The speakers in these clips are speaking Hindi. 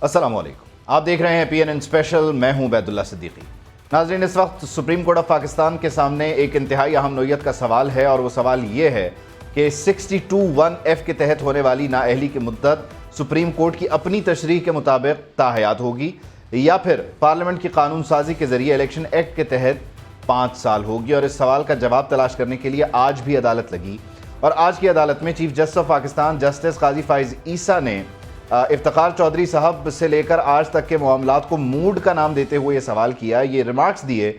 अस्सलाम वालेकुम, आप देख रहे हैं PNN स्पेशल। मैं हूं बैदुल्ला सिद्दीकी। नाज़रीन, इस वक्त सुप्रीम कोर्ट ऑफ पाकिस्तान के सामने एक इंतहाई अहम नौयत का सवाल है और वो सवाल ये है कि 62(1)(f) के तहत होने वाली नाअहली की मुद्दत सुप्रीम कोर्ट की अपनी तशरीह के मुताबिक ताहयात होगी या फिर पार्लियामेंट की कानून साजी के जरिए इलेक्शन एक्ट के तहत 5 साल होगी। और इस सवाल का जवाब तलाश करने के लिए आज भी अदालत लगी और आज की अदालत में chief justice of Pakistan justice Qazi Faez Isa ने इफ्तिखार चौधरी साहब से लेकर आज तक के मामलात को मूड का नाम देते हुए ये सवाल किया, ये रिमार्क्स दिए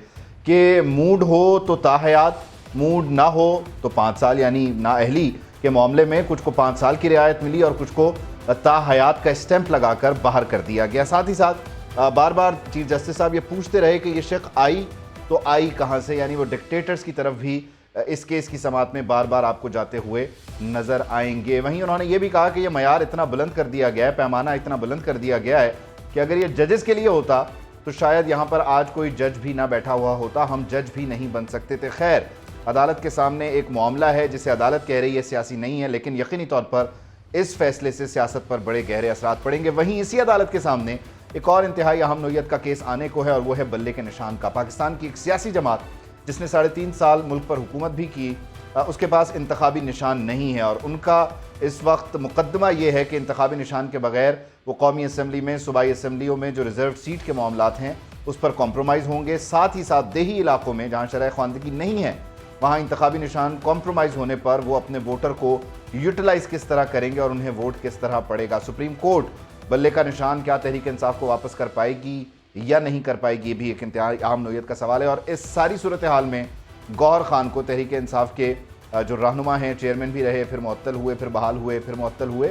कि मूड हो तो ताहयात, मूड ना हो तो 5 साल, यानी नाअहली के मामले में कुछ को 5 साल की रियायत मिली और कुछ को ताहयात का स्टैंप लगाकर बाहर कर दिया गया। साथ ही साथ बार बार चीफ जस्टिस साहब ये पूछते रहे कि ये शेख आई तो आई कहाँ से, यानी वो डिक्टेटर्स की तरफ भी इस केस की समात में बार बार आपको जाते हुए नजर आएंगे। वहीं उन्होंने ये भी कहा कि ये मयार इतना बुलंद कर दिया गया है, पैमाना इतना बुलंद कर दिया गया है कि अगर ये जजेस के लिए होता तो शायद यहाँ पर आज कोई जज भी ना बैठा हुआ होता, हम जज भी नहीं बन सकते थे। खैर, अदालत के सामने एक मामला है जिसे अदालत कह रही है सियासी नहीं है, लेकिन यकीनी तौर पर इस फैसले से सियासत पर बड़े गहरे असरात पड़ेंगे। वहीं इसी अदालत के सामने एक और इंतहाई अहम नौयत का केस आने को है और वो है बल्ले के निशान का। पाकिस्तान की एक सियासी जमात जिसने 3.5 साल मुल्क पर हुकूमत भी की, उसके पास इंतखाबी निशान नहीं है और उनका इस वक्त मुकदमा ये है कि इंतखाबी निशान के बगैर वो कौमी असम्बली में, सूबाई असम्बलियों में जो रिजर्व सीट के मामलात हैं उस पर कॉम्प्रोमाइज़ होंगे। साथ ही साथ देही इलाकों में जहाँ शरह ख़वानदगी नहीं है वहाँ इंतखाबी निशान कॉम्प्रोमाइज़ होने पर वो अपने वोटर को यूटिलाइज़ किस तरह करेंगे और उन्हें वोट किस तरह पड़ेगा। सुप्रीम कोर्ट बल्ले का निशान क्या तहरीक इंसाफ को वापस कर पाएगी या नहीं कर पाएगी, ये भी एक इंतहाई अहम नौयत का सवाल है। और इस सारी सूरत हाल में गौहर खान को तहरीक इंसाफ के जो रहनुमा हैं, चेयरमैन भी रहे, फिर मुअत्तल हुए, फिर बहाल हुए, फिर मुअत्तल हुए,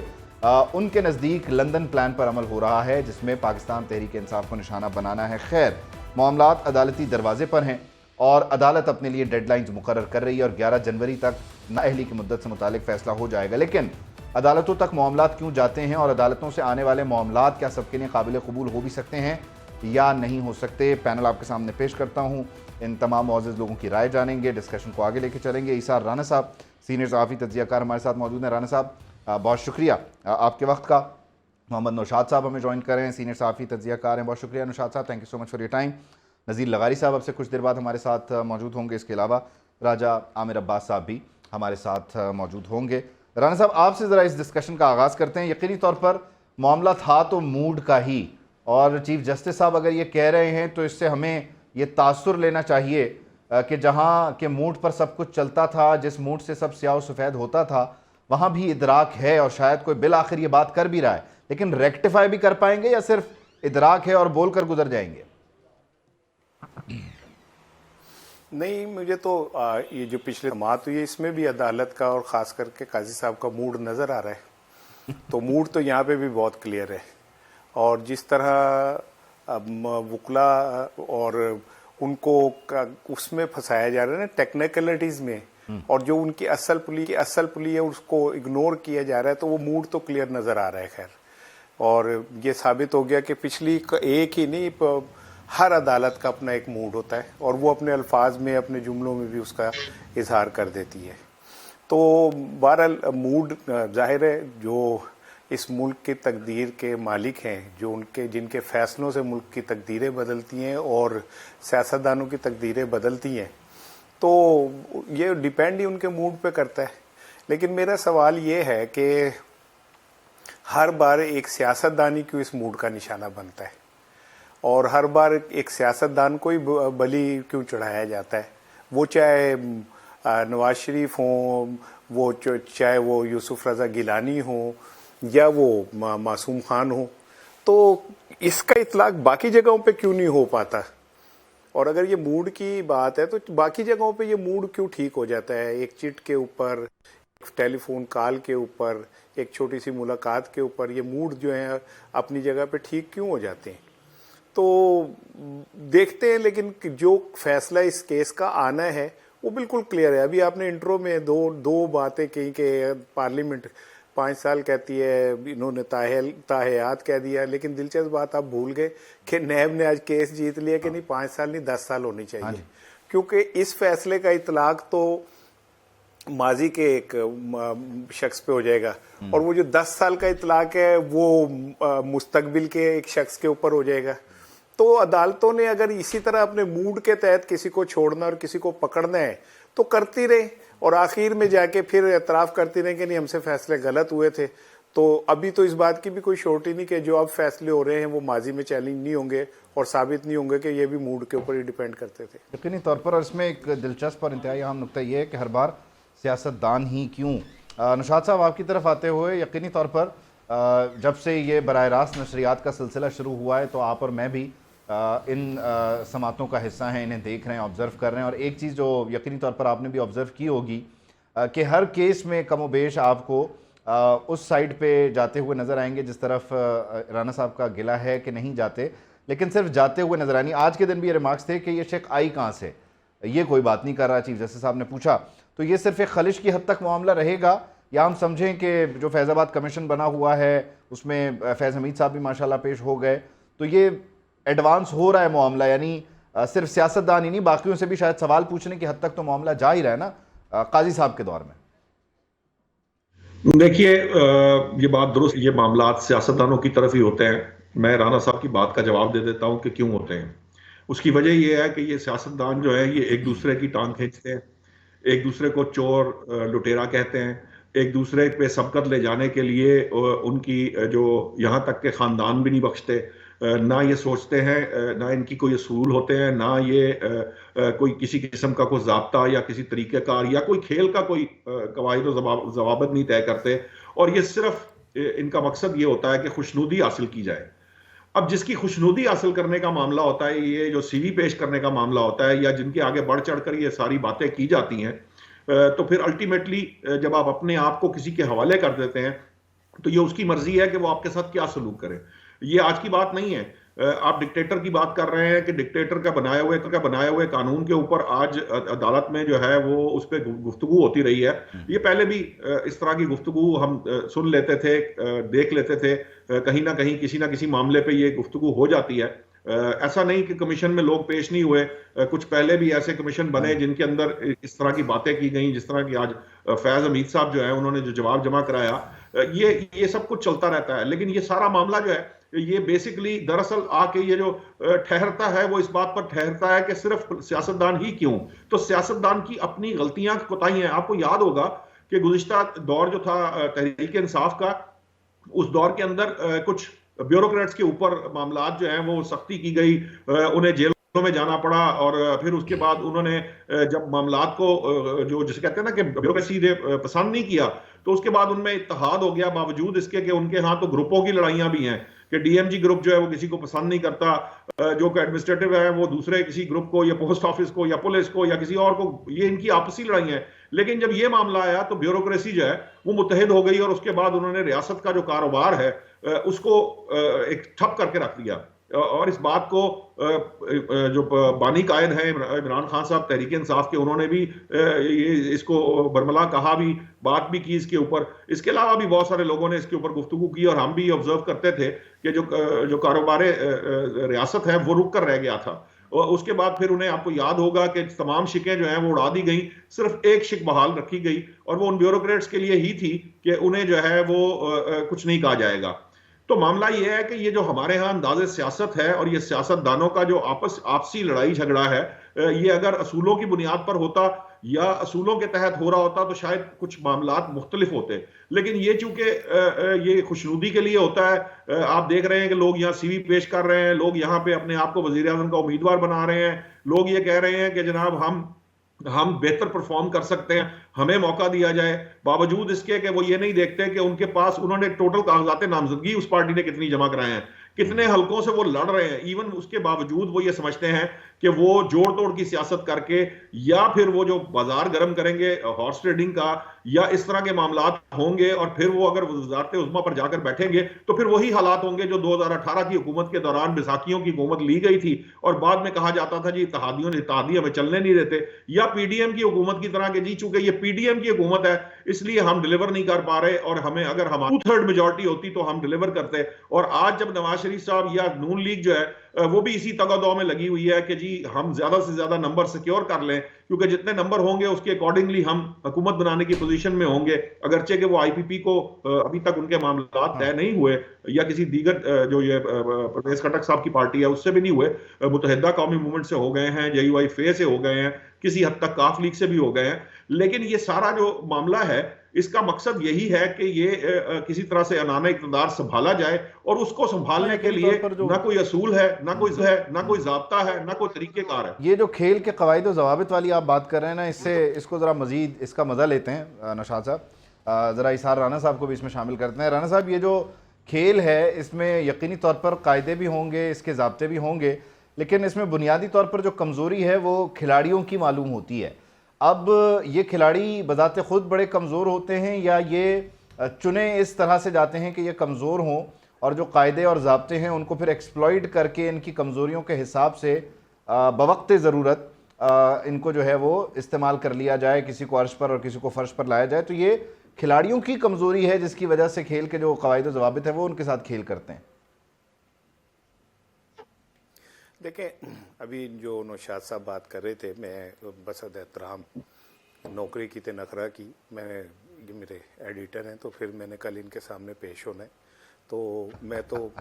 उनके नज़दीक लंदन प्लान पर अमल हो रहा है जिसमें पाकिस्तान तहरीक इंसाफ को निशाना बनाना है। खैर, मामलात अदालती दरवाजे पर हैं और अदालत अपने लिए डेडलाइंस मुकर्रर कर रही है और 11 जनवरी तक नाअहली की मुद्दत से मुतालिक फ़ैसला हो जाएगा। लेकिन अदालतों तक मामलात क्यों जाते हैं और अदालतों से आने वाले मामलात क्या सबके लिए काबिल कबूल हो भी सकते हैं या नहीं हो सकते, पैनल आपके सामने पेश करता हूँ। इन तमाम मौजूद लोगों की राय जानेंगे, डिस्कशन को आगे लेके चलेंगे। ईसार राना साहब सीनियर सहाफ़ी तज्ज़ियाकार हमारे साथ मौजूद हैं। राना साहब, बहुत शुक्रिया आपके वक्त का। मोहम्मद नौशाद साहब हमें ज्वाइन कर रहे हैं, सीनियर सहाफ़ी तज्ज़ियाकार हैं। बहुत शुक्रिया नौशाद साहब, thank you so much for your time. Nazir लगारी साहब अब से कुछ देर बाद हमारे साथ मौजूद होंगे। इसके अलावा राजा आमिर अब्बास साहब भी हमारे साथ मौजूद होंगे। राना साहब, आपसे ज़रा इस डिस्कशन का आगाज़ करते हैं। यकीनी तौर पर मामला था तो मूड का ही, और चीफ जस्टिस साहब अगर ये कह रहे हैं तो इससे हमें ये तासुर लेना चाहिए कि जहाँ के मूड पर सब कुछ चलता था, जिस मूड से सब स्याह सफ़ेद होता था, वहाँ भी इदराक है और शायद कोई बिल आखिर ये बात कर भी रहा है, लेकिन रेक्टिफाई भी कर पाएंगे या सिर्फ इदराक है और बोल कर गुजर जाएंगे? नहीं, मुझे तो ये जो पिछले समाअत हुई है इसमें भी अदालत का और ख़ास करके काजी साहब का मूड नज़र आ रहा है। तो मूड तो यहाँ पे भी बहुत क्लियर है और जिस तरह वकला और उनको उसमें फंसाया जा रहा है ना टेक्निकलिटीज़ में, और जो उनकी असल पुली है उसको इग्नोर किया जा रहा है, तो वो मूड तो क्लियर नज़र आ रहा है। खैर, और ये साबित हो गया कि पिछली एक ही नहीं, हर अदालत का अपना एक मूड होता है और वो अपने अल्फाज में, अपने जुमलों में भी उसका इजहार कर देती है। तो बहरहाल मूड जाहिर है जो इस मुल्क की तकदीर के मालिक हैं, जो जिनके फैसलों से मुल्क की तकदीरें बदलती हैं और सियासतदानों की तकदीरें बदलती हैं, तो ये डिपेंड ही उनके मूड पे करता है। लेकिन मेरा सवाल ये है कि हर बार एक सियासतदानी क्यों इस मूड का निशाना बनता है और हर बार एक सियासतदान को ही बलि क्यों चढ़ाया जाता है, वो चाहे नवाज शरीफ हो, वो चाहे वो यूसुफ रजा गिलानी हो या वो मासूम खान हो, तो इसका इतलाक बाकी जगहों पे क्यों नहीं हो पाता? और अगर ये मूड की बात है तो बाकी जगहों पे ये मूड क्यों ठीक हो जाता है? एक चिट के ऊपर, टेलीफोन कॉल के ऊपर, एक छोटी सी मुलाकात के ऊपर ये मूड जो है अपनी जगह पे ठीक क्यों हो जाते हैं? तो देखते हैं। लेकिन जो फैसला इस केस का आना है वो बिल्कुल क्लियर है। अभी आपने इंट्रो में दो बातें कही कि पार्लियामेंट 5 साल कहती है, इन्होंने ताहयात कह दिया, लेकिन दिलचस्प बात आप भूल गए कि नैब ने आज केस जीत लिया कि नहीं 5 साल नहीं 10 साल होनी चाहिए, क्योंकि इस फैसले का इतलाक तो माजी के एक शख्स पे हो जाएगा, और वो जो 10 साल का इतलाक है वो मुस्तकबिल के एक शख्स के ऊपर हो जाएगा। तो अदालतों ने अगर इसी तरह अपने मूड के तहत किसी को छोड़ना और किसी को पकड़ना है तो करती रहे, और आखिर में जाके फिर एतराफ़ करती रहे कि नहीं हमसे फैसले गलत हुए थे। तो अभी तो इस बात की भी कोई श्योरिटी नहीं कि जो अब फैसले हो रहे हैं वो माजी में चैलेंज नहीं होंगे और साबित नहीं होंगे कि ये भी मूड के ऊपर ही डिपेंड करते थे। यकीनी तौर पर, और इसमें एक दिलचस्प और इंतहाई अहम नुकता ये है कि हर बार सियासतदान ही क्यों। नौशाद साहब, आपकी तरफ आते हुए, यकीनी तौर पर जब से ये बराह रास्त नशरियात का सिलसिला शुरू हुआ है तो आप और मैं भी इन समातों का हिस्सा हैं, इन्हें देख रहे हैं, ऑब्ज़र्व कर रहे हैं। और एक चीज़ जो यकीनी तौर पर आपने भी ऑब्ज़र्व की होगी कि हर केस में कम व बेश आपको उस साइड पे जाते हुए नज़र आएंगे जिस तरफ राना साहब का गिला है कि नहीं जाते, लेकिन सिर्फ जाते हुए नज़र आनी। आज के दिन भी ये रिमार्क्स थे कि ये शेख आई कहाँ से, ये कोई बात नहीं कर रहा। चीफ जस्टिस साहब ने पूछा तो ये सिर्फ एक खलिश की हद तक मामला रहेगा, या हम समझें कि जो फैज़ाबाद कमीशन बना हुआ है उसमें फैज़ हमीद साहब भी माशाल्लाह पेश हो गए, तो ये एडवांस हो रहा है मामला, यानी सिर्फ सियासतदान ही नहीं बाकियों से भी शायद सवाल पूछने की हद तक तो मामला जा ही रहा है ना काजी साहब के दौर में। देखिए, ये बात दुरुस्त, ये मामला सियासतदानों की तरफ ही होते हैं। मैं राना साहब की बात का जवाब दे देता हूं कि क्यों होते हैं। उसकी वजह ये है कि ये सियासतदान जो है ये एक दूसरे की टांग खींचते हैं, एक दूसरे को चोर लुटेरा कहते हैं, एक दूसरे पे सबकत ले जाने के लिए उनकी जो यहाँ तक के ख़ानदान भी नहीं बख्शते, ना ये सोचते हैं, ना इनकी कोई असूल होते हैं, ना ये कोई किसी किस्म का कोई ज़ाब्ता या किसी तरीक़ेकार या कोई खेल का कोई कवायद और ज़वाबित नहीं तय करते। और ये सिर्फ इनका मकसद ये होता है कि खुशनुदी हासिल की जाए। अब जिसकी खुशनुदी हासिल करने का मामला होता है, ये जो सीवी पेश करने का मामला होता है, या जिनके आगे बढ़ चढ़कर ये सारी बातें की जाती हैं, तो फिर अल्टीमेटली जब आप अपने आप को किसी के हवाले कर देते हैं तो ये उसकी मर्जी है कि वो आपके साथ क्या सलूक करे। ये आज की बात नहीं है। आप डिक्टेटर की बात कर रहे हैं कि डिक्टेटर का बनाए हुए कानून के ऊपर आज अदालत में जो है वो उस पर गुफ्तगू होती रही है। ये पहले भी इस तरह की गुफ्तगू हम सुन लेते थे, देख लेते थे, कहीं ना कहीं किसी ना किसी मामले पे ये गुफ्तगू हो जाती है। ऐसा नहीं कि कमीशन में लोग पेश नहीं हुए, कुछ पहले भी ऐसे कमीशन बने जिनके अंदर इस तरह की बातें की गई, जिस तरह की आज फैज हमीद साहब जो है उन्होंने जो जवाब जमा कराया। ये सब कुछ चलता रहता है, लेकिन ये सारा मामला जो है ये बेसिकली दरअसल आके ये जो ठहरता है वो इस बात पर ठहरता है कि सिर्फ सियासतदान ही क्यों। तो सियासतदान की अपनी गलतियां कोताही हैं। आपको याद होगा कि गुज़िश्ता दौर जो था तहरीक इंसाफ का, उस दौर के अंदर कुछ ब्यूरोक्रेट्स के ऊपर मामलात जो हैं वो सख्ती की गई, उन्हें जेलों में जाना पड़ा, और फिर उसके बाद उन्होंने जब मामलात को जो जिसे कहते हैं ना कि ब्यूरोक्रेसी ने पसंद नहीं किया, तो उसके बाद उनमें इत्तेहाद हो गया, बावजूद इसके कि उनके यहाँ तो ग्रुपों की लड़ाइयाँ भी हैं कि डीएमजी ग्रुप जो है वो किसी को पसंद नहीं करता, जो एडमिनिस्ट्रेटिव है वो दूसरे किसी ग्रुप को या पोस्ट ऑफिस को या पुलिस को या किसी और को, ये इनकी आपसी लड़ाइयाँ हैं। लेकिन जब ये मामला आया तो ब्यूरोक्रेसी जो है वो मुत्तहिद हो गई, और उसके बाद उन्होंने रियासत का जो कारोबार है उसको एक ठप करके रख दिया। और इस बात को जो बानी कायद हैं इमरान खान साहब तहरीक इंसाफ के, उन्होंने भी इसको बरमला कहा भी, बात भी की इसके ऊपर। इसके अलावा भी बहुत सारे लोगों ने इसके ऊपर गुफ्तगू की, और हम भी ऑब्जर्व करते थे कि जो कारोबार रियासत है वो रुक कर रह गया था। और उसके बाद फिर उन्हें, आपको याद होगा कि तमाम शिकें जो हैं वो उड़ा दी गई, सिर्फ एक शिक बहाल रखी गई, और वो उन ब्यूरोक्रेट्स के लिए ही थी कि उन्हें जो है वो कुछ नहीं कहा जाएगा। तो मामला ये है कि ये जो हमारे यहाँ अंदाज़े सियासत है और ये सियासतदानों का जो आपसी लड़ाई झगड़ा है, ये अगर असूलों की बुनियाद पर होता या असूलों के तहत हो रहा होता तो शायद कुछ मामलात मुख्तलिफ होते। लेकिन ये चूंकि ये खुशनुदी के लिए होता है, आप देख रहे हैं कि लोग यहाँ सीवी पेश कर रहे हैं, लोग यहाँ पे अपने आप को वजीर आज़म का उम्मीदवार बना रहे हैं, लोग ये कह रहे हैं कि जनाब हम बेहतर परफॉर्म कर सकते हैं, हमें मौका दिया जाए, बावजूद इसके कि वो ये नहीं देखते कि उनके पास उन्होंने टोटल कागजात नामजदगी उस पार्टी ने कितनी जमा कराए हैं, कितने हलकों से वो लड़ रहे हैं। इवन उसके बावजूद वो ये समझते हैं कि वो जोड़ तोड़ की सियासत करके या फिर वो जो बाजार गर्म करेंगे हॉर्स ट्रेडिंग का या इस तरह के मामलात होंगे, और फिर वो अगर वज़ारत उज़्मा पर जाकर बैठेंगे तो फिर वही हालात होंगे जो 2018 की हुकूमत के दौरान बैसाखियों की हुकूमत ली गई थी, और बाद में कहा जाता था जी इत्तेहादी हमें चलने नहीं देते, या पीडीएम की हुकूमत की तरह के जी चूंकि ये पीडीएम की हुकूमत है इसलिए हम डिलीवर नहीं कर पा रहे, और हमें अगर हमारी 2/3 मेजॉरिटी होती तो हम डिलीवर करते। और आज जब नवाज शरीफ साहब या नून लीग जो है वो भी इसी तगादौ में लगी हुई है कि जी हम ज्यादा से ज्यादा नंबर सिक्योर कर लें, क्योंकि जितने नंबर होंगे उसके अकॉर्डिंगली हम हुकूमत बनाने की पोजीशन में होंगे। अगरचे कि वो आईपीपी को अभी तक उनके मामला तय नहीं हुए, या किसी दीगर जो ये परवेज खटक साहब की पार्टी है उससे भी नहीं हुए, मुत्तहिदा कौमी मूवमेंट से हो गए हैं, JUI फे से हो गए हैं, किसी हद तक काफ लीग से भी हो गए हैं। लेकिन ये सारा जो मामला है इसका मकसद यही है कि ये किसी तरह से अनाना इक़्तिदार संभाला जाए, और उसको संभालने के लिए ना कोई असूल है, ना कोई ज़ाब्ता है, ना कोई तरीक़ेकार है। ये जो खेल के कवायद और ज़वाबित वाली आप बात कर रहे हैं ना, इसको ज़रा मज़ीद इसका मज़ा लेते हैं नौशाद साहब। ज़रा इसार राना साहब को भी इसमें शामिल करते हैं। राना साहब, ये जो खेल है इसमें यकीनी तौर पर कायदे भी होंगे, इसके ज़ाब्ते भी होंगे, लेकिन इसमें बुनियादी तौर पर जो कमज़ोरी है वो खिलाड़ियों की मालूम होती है। अब ये खिलाड़ी बज़ाते ख़ुद बड़े कमज़ोर होते हैं, या ये चुने इस तरह से जाते हैं कि ये कमज़ोर हों और जो कायदे और ज़ाब्ते हैं उनको फिर एक्सप्लॉइट करके इनकी कमज़ोरियों के हिसाब से बवक्त ज़रूरत इनको जो है वो इस्तेमाल कर लिया जाए, किसी को अर्श पर और किसी को फ़र्श पर लाया जाए। तो ये खिलाड़ियों की कमज़ोरी है जिसकी वजह से खेल के जो कवायद और ज़वाबित है वो उनके साथ खेल करते हैं। देखें, अभी जो नौशाद साहब बात कर रहे थे, मैं बसद एहतराम नौकरी की ते नखरा की, ये मेरे एडिटर हैं तो फिर मैंने कल इनके सामने पेश होना है, तो मैं तो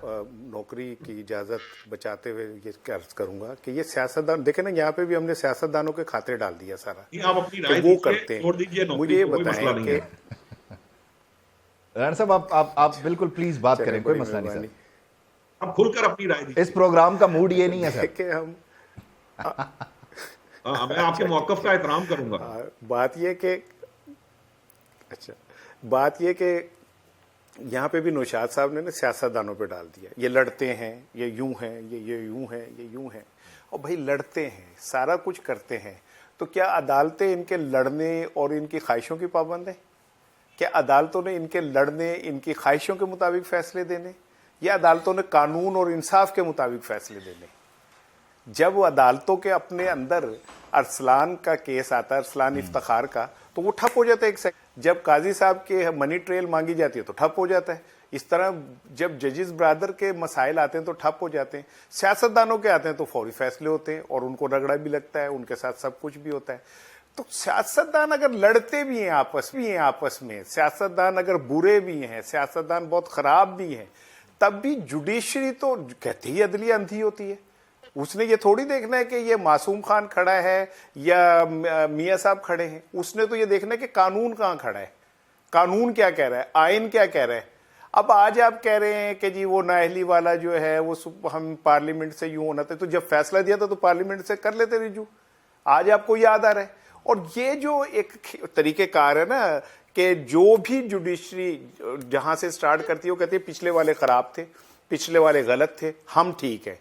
नौकरी की इजाज़त बचाते हुए ये अर्ज करूंगा कि ये सियासतदान, देखें ना, यहाँ पे भी हमने सियासतदानों के खाते डाल दिया सारा, आप अपनी राय वो करते हैं। मुझे ये बताएं कि राणा साहब आप बिल्कुल प्लीज बात करें, कोई मसला नहीं सर, आप खुलकर अपनी राय दीजिए। इस प्रोग्राम का मूड ये नहीं है सर कि हम मैं आपके मौक़िफ़ का एहतराम करूंगा। बात ये कि यहाँ पे भी नौशाद साहब ने ना सियासतदानों पे डाल दिया, ये लड़ते हैं, ये यूं हैं, ये यूं हैं, ये यूं हैं। और भाई लड़ते हैं, सारा कुछ करते हैं, तो क्या अदालतें इनके लड़ने और इनकी ख्वाहिशों की पाबंद है? क्या अदालतों ने इनके लड़ने, इनकी ख्वाहिशों के मुताबिक फैसले देने, या अदालतों ने कानून और इंसाफ के मुताबिक फैसले देने? जब वो अदालतों के अपने अंदर अरसलान का केस आता है, अरसलान इफ्तिखार का, तो वो ठप हो जाता है एक सेकंड। जब काजी साहब के मनी ट्रेल मांगी जाती है तो ठप हो जाता है। इस तरह जब जजिस ब्रादर के मसाइल आते हैं तो ठप हो जाते हैं। सियासतदानों के आते हैं तो फौरी फैसले होते हैं और उनको रगड़ा भी लगता है, उनके साथ सब कुछ भी होता है। तो सियासतदान अगर लड़ते भी हैं आपस में, सियासतदान अगर बुरे भी हैं, सियासतदान बहुत खराब भी हैं, तब भी जुडिशरी तो कहते ही अदलिया अंधी होती है। उसने ये थोड़ी देखना है कि ये मासूम खान खड़ा है या मियाँ साहब खड़े हैं। उसने तो ये देखना है कि कानून कहाँ खड़ा है, कानून क्या कह रहा है, आइन क्या कह रहा है। अब आज आप कह रहे हैं कि जी वो नाअहली वाला जो है वो हम पार्लियामेंट से यूं होना था, तो जब फैसला दिया था तो पार्लियामेंट से कर लेते रिजू। आज आपको याद आ रहा है। और ये जो एक तरीकेकार है ना कि जो भी जुडिशरी जहां से स्टार्ट करती है वो कहती है पिछले वाले खराब थे, पिछले वाले गलत थे, हम ठीक है,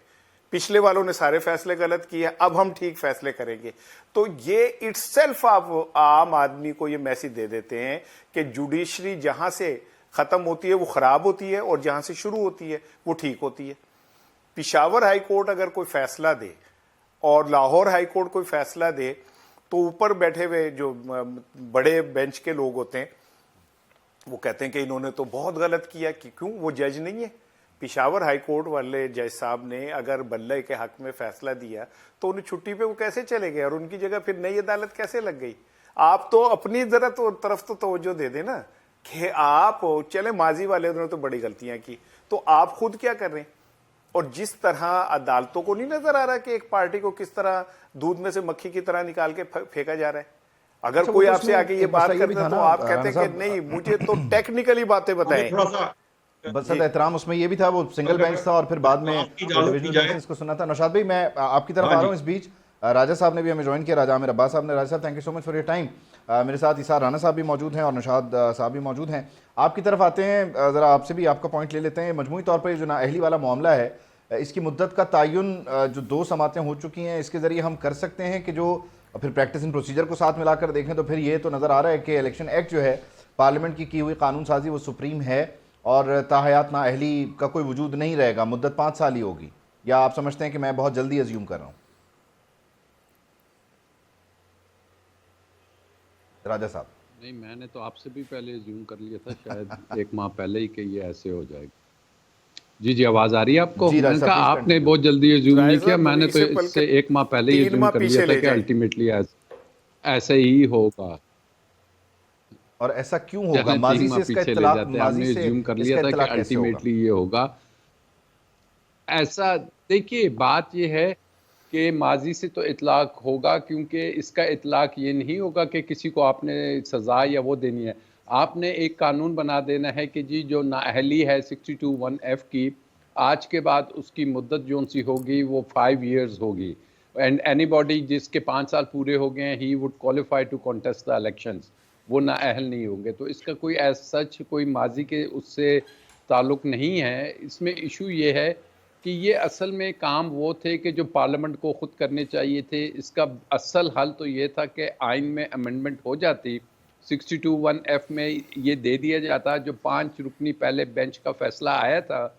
पिछले वालों ने सारे फैसले गलत किए, अब हम ठीक फैसले करेंगे। तो ये इटसेल्फ आप आम आदमी को ये मैसेज दे देते हैं कि जुडिशरी जहां से खत्म होती है वो खराब होती है और जहां से शुरू होती है वो ठीक होती है। पिशावर हाई कोर्ट अगर कोई फैसला दे और लाहौर हाई कोर्ट कोई फैसला दे, तो ऊपर बैठे हुए जो बड़े बेंच के लोग होते हैं वो कहते हैं कि इन्होंने तो बहुत गलत किया। कि क्यों? वो जज नहीं है। पिशावर हाई कोर्ट वाले जज साहब ने अगर बल्ले के हक में फैसला दिया तो उन्हें छुट्टी पे वो कैसे चले गए और उनकी जगह फिर नई अदालत कैसे लग गई? आप तो अपनी जरा तो तरफ तो तवज्जो दे देना कि आप चले माजी वाले उन्होंने तो बड़ी गलतियां की, तो आप खुद क्या कर रहे हैं? और जिस तरह अदालतों को नहीं नजर आ रहा कि एक पार्टी को किस तरह दूध में से मक्खी की तरह निकाल के फेंका जा रहा है। अगर कोई आपसे आके ये बात करता है तो आप कहते हैं कि नहीं मुझे तो टेक्निकली बातें बताएं। बस एहतराम उसमें ये भी था, वो सिंगल बेंच था और फिर बाद में डिविजनल बेंच को सुना था। नौशाद भाई, मैं आपकी तरफ आ रहा हूँ। इस बीच राजा साहब ने भी हमें ज्वाइन किया, राजा आमिर अब्बास साहब ने। राजा साहब, thank you so much for your time. मेरे साथ इसार राना साहब भी मौजूद हैं और नौशाद साहब भी मौजूद हैं। आपकी तरफ आते हैं, ज़रा आपसे भी आपका पॉइंट ले लेते हैं। मजमूई तौर पर जो नाअहली वाला मामला है, इसकी मुद्दत का तयन जो 2 समातें हो चुकी हैं, इसके ज़रिए हम कर सकते हैं कि जो फिर प्रैक्टिस इन प्रोसीजर को साथ मिलाकर देखें तो फिर ये तो नज़र आ रहा है कि इलेक्शन एक्ट जो है पार्लियामेंट की हुई कानून साजी वो सुप्रीम है और ताहयात नाअहली का कोई वजूद नहीं रहेगा, मुद्दत 5 साल ही होगी। या आप समझते हैं कि मैं बहुत जल्दी अज्यूम कर रहा हूँ? राजा साहब। नहीं, मैंने तो आपसे भी पहले अज्यूम कर लिया था, शायद 1 माह पहले ही कि ये ऐसे हो जाएगा। जी जी, आवाज आ रही है आपको? जी राज मैंने साहब, कहा प्लीज आपने कंटिन्यू। बहुत जल्दी ये जूम नहीं राय किया, साहब मैंने तो म्युनिसिपल के इससे 1 माह पहले ये 3 जूम माह कर लिया पीछे था ले कि जाए। अल्टीमेटली ऐसे ही होगा। और ऐसा क्यों होगा? चलें 3 माजी माह से इसका पीछे ले इत्तलाक, जाते हैं, माजी हमने ये से जूम कर लिया इसका था कि इत्तलाक कैसे होगा? अल्टीमेटली ये होगा। ऐसा देखिए, बात ये है कि माजी से तो इतलाक होगा, क्योंकि इसका इतलाक ये नहीं होगा कि किसी को आपने सज़ा या वो देनी है। आपने एक कानून बना देना है कि जी जो नाअहली है 62(1)(f की, आज के बाद उसकी मुद्दत जो सी होगी वो 5 इयर्स होगी, एंड एनीबॉडी जिसके 5 साल पूरे हो गए हैं, he would qualify to contest the elections, वो नाअहल नहीं होंगे। तो इसका कोई एज सच कोई माजी के उससे ताल्लुक नहीं है। इसमें इशू ये है कि ये असल में काम वो थे कि जो पार्लियामेंट को खुद करने चाहिए थे। इसका असल हल तो ये था कि आइन में अमेंडमेंट हो जाती, 62(1)(f में ये दे दिया जाता। जो 5 रुकनी पहले बेंच का फैसला आया था,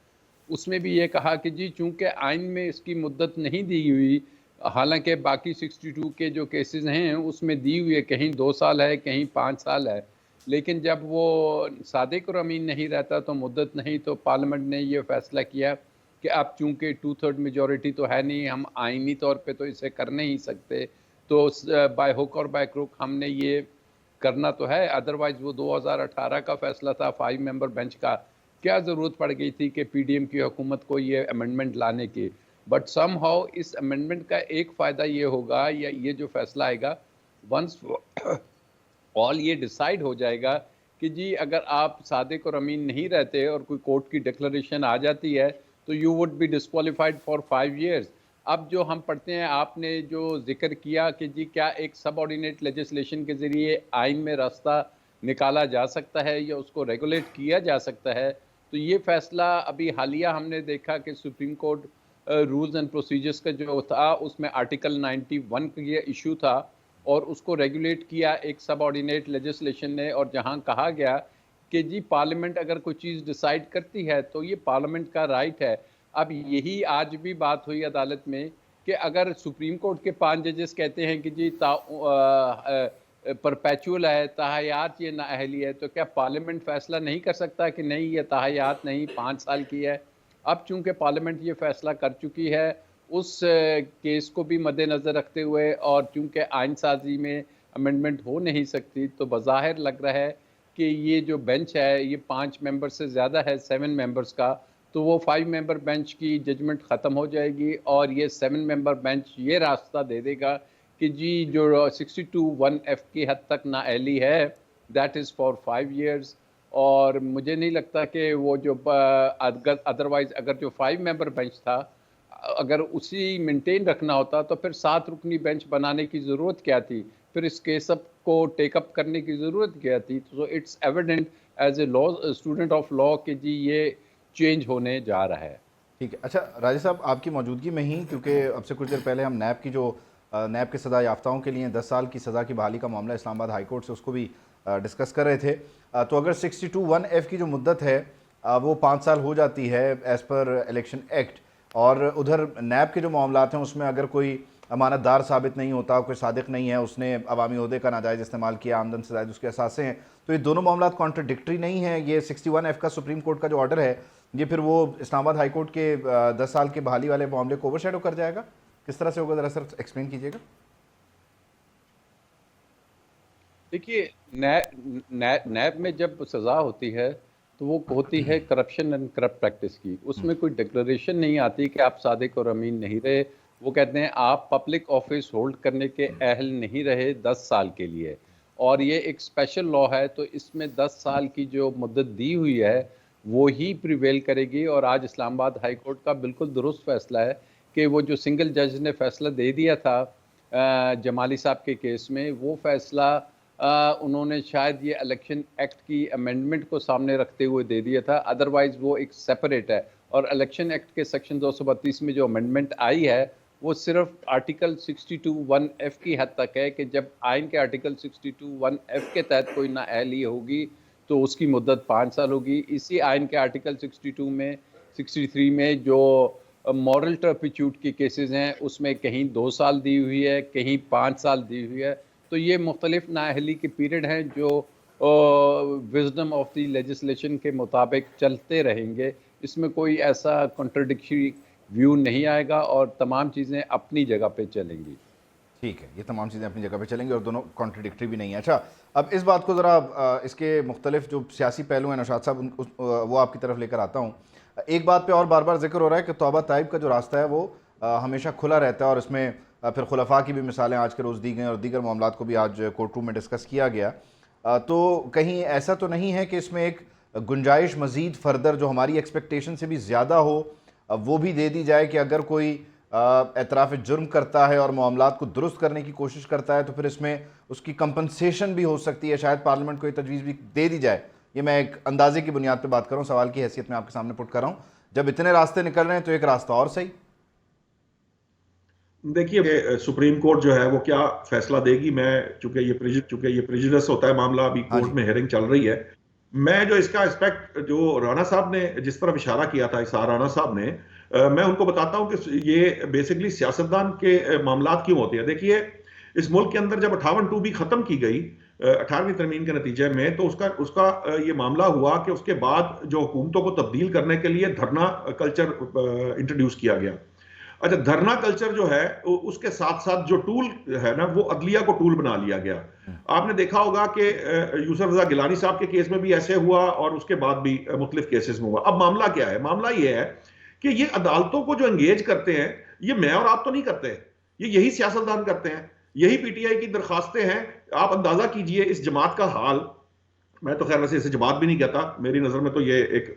उसमें भी ये कहा कि जी चूंकि आइन में इसकी मुद्दत नहीं दी हुई, हालांकि बाकी 62 के जो केसेस हैं उसमें दी हुई है, कहीं 2 साल है, कहीं 5 साल है, लेकिन जब वो सादिक और अमीन नहीं रहता तो मुद्दत नहीं, तो पार्लियामेंट ने ये फैसला किया कि अब चूंकि 2/3 मेजॉरिटी तो है नहीं, हम आइनी तौर पे तो इसे कर नहीं सकते, तो बाय हुक और बाय क्रुक हमने ये करना तो है। अदरवाइज वो 2018 का फैसला था 5 मेंबर बेंच का, क्या ज़रूरत पड़ गई थी कि पीडीएम की हुकूमत को ये अमेंडमेंट लाने की। बट सम हाउ इस अमेंडमेंट का एक फ़ायदा ये होगा, या ये जो फैसला आएगा, वंस ऑल ये डिसाइड हो जाएगा कि जी अगर आप सादिक और अमीन नहीं रहते और कोई कोर्ट की डिक्लेरेशन आ जाती है तो you would be disqualified for 5 years. अब जो हम पढ़ते हैं, आपने जो जिक्र किया कि जी क्या एक सब ऑर्डिनेट लेजिस्लेशन के ज़रिए आइन में रास्ता निकाला जा सकता है या उसको रेगुलेट किया जा सकता है, तो ये फ़ैसला अभी हालिया हमने देखा कि supreme court rules and procedures का जो था उसमें आर्टिकल 91 का ये इशू था और उसको रेगुलेट किया एक सब ऑर्डिनेट लेजिस्लेशन ने, और जहां कहा गया कि जी पार्लियामेंट अगर कोई चीज़ डिसाइड करती है तो ये पार्लियामेंट का राइट है। अब यही आज भी बात हुई अदालत में कि अगर सुप्रीम कोर्ट के 5 जजेस कहते हैं कि जी परपेचुअल है, ताहयात ये नाअहली है, तो क्या पार्लियामेंट फैसला नहीं कर सकता कि नहीं ये ताहयात नहीं 5 साल की है? अब चूंकि पार्लियामेंट ये फैसला कर चुकी है, उस केस को भी मद्देनज़र रखते हुए, और चूंकि आइन साजी में अमेंडमेंट हो नहीं सकती, तो बज़ाहिर लग रहा है कि ये जो बेंच है ये 5 मेंबर से ज़्यादा है, 7 मेंबर्स का, तो वो 5 मेंबर बेंच की जजमेंट ख़त्म हो जाएगी और ये 7 मेंबर बेंच ये रास्ता दे देगा कि जी जो 62(1)(f की हद तक नाअहली है, दैट इज़ फॉर 5 इयर्स। और मुझे नहीं लगता कि वो जो अदरवाइज अगर जो 5 मेंबर बेंच था, अगर उसी मेंटेन रखना होता तो फिर 7 रुकनी बेंच बनाने की ज़रूरत क्या थी, फिर इस केस को टेकअप करने की ज़रूरत क्या थी? तो it's evident as a law student of law कि जी ये चेंज होने जा रहा है। ठीक है। अच्छा राजेश साहब, आपकी मौजूदगी में ही, क्योंकि अब से कुछ देर पहले हम नैब की जो नैब के सज़ा याफ्ताओं के लिए 10 साल की सज़ा की बहाली का मामला इस्लामाबाद हाई कोर्ट से, उसको भी डिस्कस कर रहे थे। तो अगर 62(1)(f की जो मुद्दत है वो 5 साल हो जाती है एज़ पर इलेक्शन एक्ट, और उधर नैब के जो मामलात हैं उसमें अगर कोई अमानतदार साबित नहीं होता, कोई सादिक नहीं है, उसने अवामी ओहदे का नाजायज़ इस्तेमाल किया, आमदन से ज़ायद उसके असासे हैं, तो ये दोनों मामलात कॉन्ट्रडिक्टरी नहीं है? ये 61(f) का सुप्रीम कोर्ट का जो ऑर्डर है, ये फिर वो इस्लामाबाद हाई कोर्ट के 10 साल के बहाली वाले मामले को ओवरशैडो कर जाएगा? किस तरह से होगा, ज़रा सर एक्सप्लेन कीजिएगा। देखिए, नैब में जब सज़ा होती है तो वो होती है करप्शन एंड करप्ट प्रैक्टिस की। उसमें कोई डिक्लेरेशन नहीं आती कि आप सादिक और अमीन नहीं रहे। वो कहते हैं आप पब्लिक ऑफिस होल्ड करने के अहल नहीं रहे 10 साल के लिए, और ये एक स्पेशल लॉ है, तो इसमें 10 साल की जो मुद्दत दी हुई है वो ही प्रिवेल करेगी। और आज इस्लामाबाद हाई कोर्ट का बिल्कुल दुरुस्त फैसला है कि वो जो सिंगल जज ने फैसला दे दिया था जमाली साहब के केस में, वो फैसला उन्होंने शायद ये इलेक्शन एक्ट की अमेंडमेंट को सामने रखते हुए दे दिया था, अदरवाइज वो एक सेपरेट है। और इलेक्शन एक्ट के सेक्शन 232 में जो अमेंडमेंट आई है वो सिर्फ आर्टिकल 62(1)(f की हद तक है कि जब आइन के आर्टिकल 62(1)(f के तहत कोई नाअहली होगी तो उसकी मुद्दत 5 साल होगी। इसी आइन के आर्टिकल 62 में 63 में जो मॉरल टर्पिट्यूड की केसेस हैं उसमें कहीं 2 साल दी हुई है, कहीं 5 साल दी हुई है। तो ये मुख्तलिफ नाअहली के पीरियड हैं जो विजडम ऑफ द लेजिस्लेशन के मुताबिक चलते रहेंगे। इसमें कोई ऐसा कॉन्ट्रडिक्टरी व्यू नहीं आएगा और तमाम चीज़ें अपनी जगह पे चलेंगी। ठीक है, ये तमाम चीज़ें अपनी जगह पे चलेंगी और दोनों कॉन्ट्रडिक्टरी भी नहीं है। अच्छा, अब इस बात को ज़रा इसके मुख्तलिफ जो सियासी पहलू हैं नौशाद साहब, वो आपकी तरफ लेकर आता हूँ। एक बात पे और बार बार जिक्र हो रहा है कि तौबा ताइब का जो रास्ता है वो हमेशा खुला रहता है और इसमें फिर खुलफा की भी मिसालें आज के रोज़ दी गई और दीगर मामलात को भी आज कोर्ट रूम में डिस्कस किया गया। तो कहीं ऐसा तो नहीं है कि इसमें एक गुंजाइश मज़ीद फर्दर जो हमारी एक्सपेक्टेशन से भी ज़्यादा हो वो भी दे दी जाए कि अगर कोई एतराफ़ जुर्म करता है और मामलात को दुरुस्त करने की कोशिश करता है तो फिर इसमें उसकी कंपनसेशन भी हो सकती है, शायद पार्लियामेंट को ये तजवीज़ भी दे दी जाए। ये मैं एक अंदाजे की बुनियाद पे बात कर रहा हूँ, सवाल की हैसियत में आपके सामने पुट कर रहा हूँ। जब इतने रास्ते निकल रहे हैं तो एक रास्ता और सही। देखिए, सुप्रीम कोर्ट जो है वो क्या फैसला देगी, मैं चूंकि ये प्रेजुडिस होता है मामला, अभी कोर्ट में हियरिंग चल रही है। मैं जो इसका एस्पेक्ट जो राणा साहब ने जिस तरफ इशारा किया था, इसार राणा साहब ने, मैं उनको बताता हूं कि ये बेसिकली सियासतदान के मामलात क्यों होते हैं। देखिए, इस मुल्क के अंदर जब 58 भी खत्म की गई 18वीं तरमीम के नतीजे में, तो उसका ये मामला हुआ कि उसके बाद जो हुकूमतों को तब्दील करने के लिए धरना कल्चर इंट्रोड्यूस किया गया। अच्छा, धरना कल्चर जो है उसके साथ साथ जो टूल है ना, वो अदलिया को टूल बना लिया गया। आपने देखा होगा कि यूसुफ रजा गिलानी साहब के केस में भी ऐसे हुआ और उसके बाद भी मुख्तलिफ केसेस में हुआ। अब मामला क्या है? मामला ये है कि ये अदालतों को जो एंगेज करते हैं, ये मैं और आप तो नहीं करते, ये यही सियासतदान करते हैं, यही पीटीआई की दरखास्तें हैं। आप अंदाजा कीजिए इस जमात का हाल। मैं तो खैर वैसे इसे जमात भी नहीं कहता, मेरी नजर में तो ये एक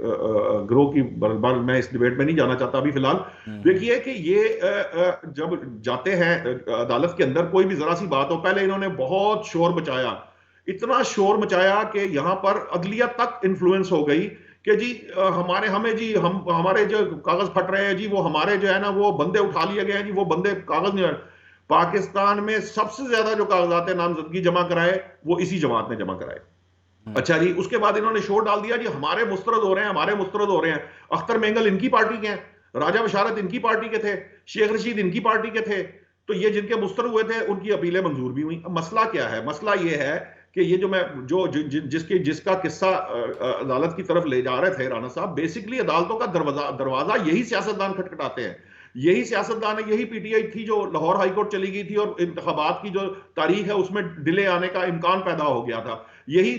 ग्रोह की बार, मैं इस डिबेट में नहीं जाना चाहता अभी फिलहाल। देखिए कि ये जब जाते हैं अदालत के अंदर, कोई भी जरा सी बात हो, पहले इन्होंने बहुत शोर मचाया, इतना शोर मचाया कि यहां पर अदलिया तक इन्फ्लुएंस हो गई कि जी हमारे जो कागज फट रहे हैं जी, वो हमारे जो है ना वो बंदे उठा लिए गए हैं जी, वो बंदे कागज नहीं। पाकिस्तान में सबसे ज्यादा जो कागजात नामजदगी जमा कराए वो इसी जमात ने जमा कराए। अच्छा जी, उसके बाद इन्होंने शोर डाल दिया जी हमारे मुस्तरद हो रहे हैं, हमारे मुस्तरद हो रहे हैं। अख्तर मेंगल इनकी पार्टी के हैं, राजा बशारत इनकी पार्टी के थे, शेख रशीद इनकी पार्टी के थे। तो ये जिनके मुस्तरद हुए थे उनकी अपीलें मंजूर भी हुई। अब मसला क्या है? मसला ये है कि ये जिसका किस्सा अदालत की तरफ ले जा रहे थे राणा साहब, बेसिकली अदालतों का दरवाजा यही सियासतदान खटखटाते हैं। यही सियासतदान है, यही पीटीआई थी जो लाहौर हाईकोर्ट चली गई थी और इंतखाबात की जो तारीख है उसमें डिले आने का इम्कान पैदा हो गया था। यही